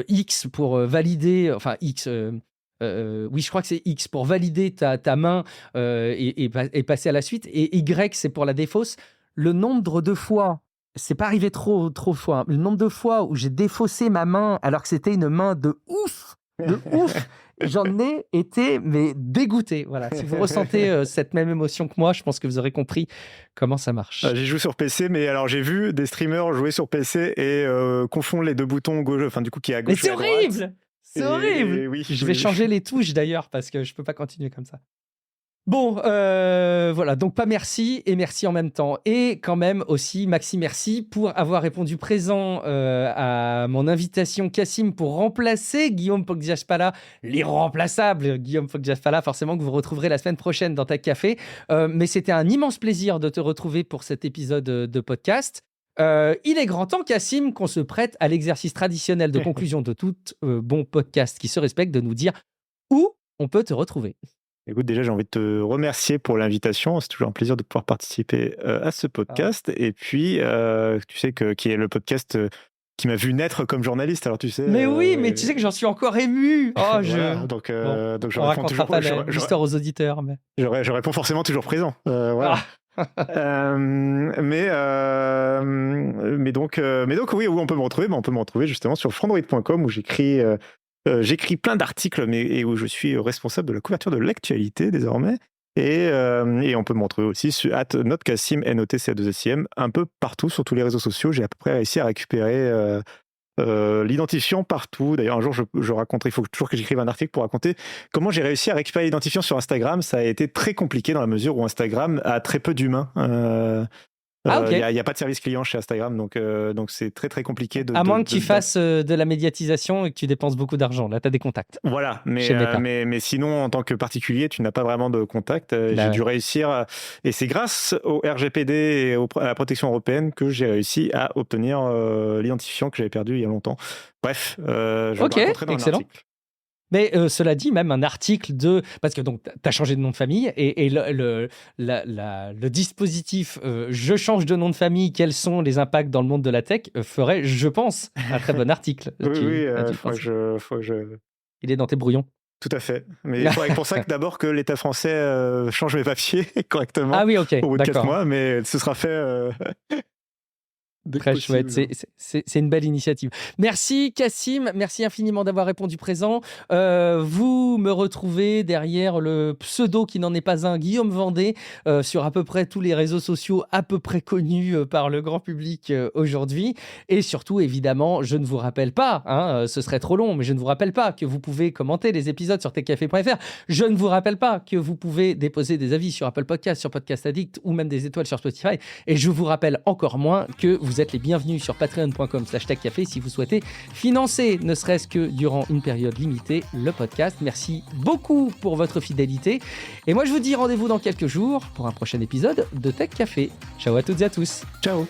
X pour valider, enfin X, oui, je crois que c'est X pour valider ta main et passer à la suite. Et Y, c'est pour la défausse. Le nombre de fois, c'est pas arrivé trop fois, le nombre de fois où j'ai défaussé ma main alors que c'était une main de ouf, j'en ai été mais dégoûté. Voilà. Si vous ressentez cette même émotion que moi, je pense que vous aurez compris comment ça marche. J'y joue sur PC, mais alors j'ai vu des streamers jouer sur PC et confondre les deux boutons gauche, enfin du coup qui est à gauche. Mais c'est horrible! C'est horrible! Oui, je vais changer les touches d'ailleurs parce que je peux pas continuer comme ça. Bon, voilà, donc pas merci et merci en même temps. Et quand même aussi, Maxime, merci pour avoir répondu présent à mon invitation, Cassim, pour remplacer Guillaume Poggiaspala, l'irremplaçable Guillaume Poggiaspala, forcément que vous retrouverez la semaine prochaine dans Tech Café. Mais c'était un immense plaisir de te retrouver pour cet épisode de podcast. Il est grand temps, Cassim, qu'on se prête à l'exercice traditionnel de conclusion de tout bon podcast qui se respecte, de nous dire où on peut te retrouver. Écoute, déjà, j'ai envie de te remercier pour l'invitation. C'est toujours un plaisir de pouvoir participer à ce podcast. Et puis, tu sais qui est le podcast qui m'a vu naître comme journaliste. Alors, tu sais. Mais oui, mais tu sais que j'en suis encore ému. Oh, voilà, donc je réponds toujours. L'histoire aux auditeurs. Mais... Je réponds forcément toujours présent. Voilà. Mais donc, oui, où on peut me retrouver. On peut me retrouver justement sur frandroid.com où j'écris plein d'articles et où je suis responsable de la couverture de l'actualité désormais. Et on peut me retrouver aussi sur @notcassim, NOTCA2SIM, un peu partout sur tous les réseaux sociaux. J'ai à peu près réussi à récupérer l'identifiant partout. D'ailleurs, un jour, je raconterai, il faut toujours que j'écrive un article pour raconter comment j'ai réussi à récupérer l'identifiant sur Instagram. Ça a été très compliqué dans la mesure où Instagram a très peu d'humains. Il n'y a pas de service client chez Instagram, donc c'est très très compliqué. À moins que tu fasses de la médiatisation et que tu dépenses beaucoup d'argent. Là, tu as des contacts. Voilà, mais sinon, en tant que particulier, tu n'as pas vraiment de contact. J'ai dû réussir, et c'est grâce au RGPD et à la protection européenne que j'ai réussi à obtenir l'identifiant que j'avais perdu il y a longtemps. Bref, je vais le raconter dans un article. Mais cela dit, même un article parce que donc tu as changé de nom de famille et le dispositif je change de nom de famille, quels sont les impacts dans le monde de la tech ferait, je pense, un très bon article. Oui, faut que je... Il est dans tes brouillons. Tout à fait. Mais il faudrait pour ça que d'abord que l'État français change mes papiers correctement. Ah oui, ok. Au bout de 4 mois, mais ce sera fait... Très chouette, c'est une belle initiative. Merci Cassim, merci infiniment d'avoir répondu présent. Vous me retrouvez derrière le pseudo qui n'en est pas un, Guillaume Vendée, sur à peu près tous les réseaux sociaux à peu près connus par le grand public aujourd'hui. Et surtout, évidemment, je ne vous rappelle pas, ce serait trop long, mais je ne vous rappelle pas que vous pouvez commenter les épisodes sur techcafé.fr. Je ne vous rappelle pas que vous pouvez déposer des avis sur Apple Podcasts, sur Podcast Addict ou même des étoiles sur Spotify. Et je vous rappelle encore moins que vous êtes les bienvenus sur patreon.com/techcafé si vous souhaitez financer, ne serait-ce que durant une période limitée, le podcast. Merci beaucoup pour votre fidélité. Et moi, je vous dis rendez-vous dans quelques jours pour un prochain épisode de Tech Café. Ciao à toutes et à tous. Ciao.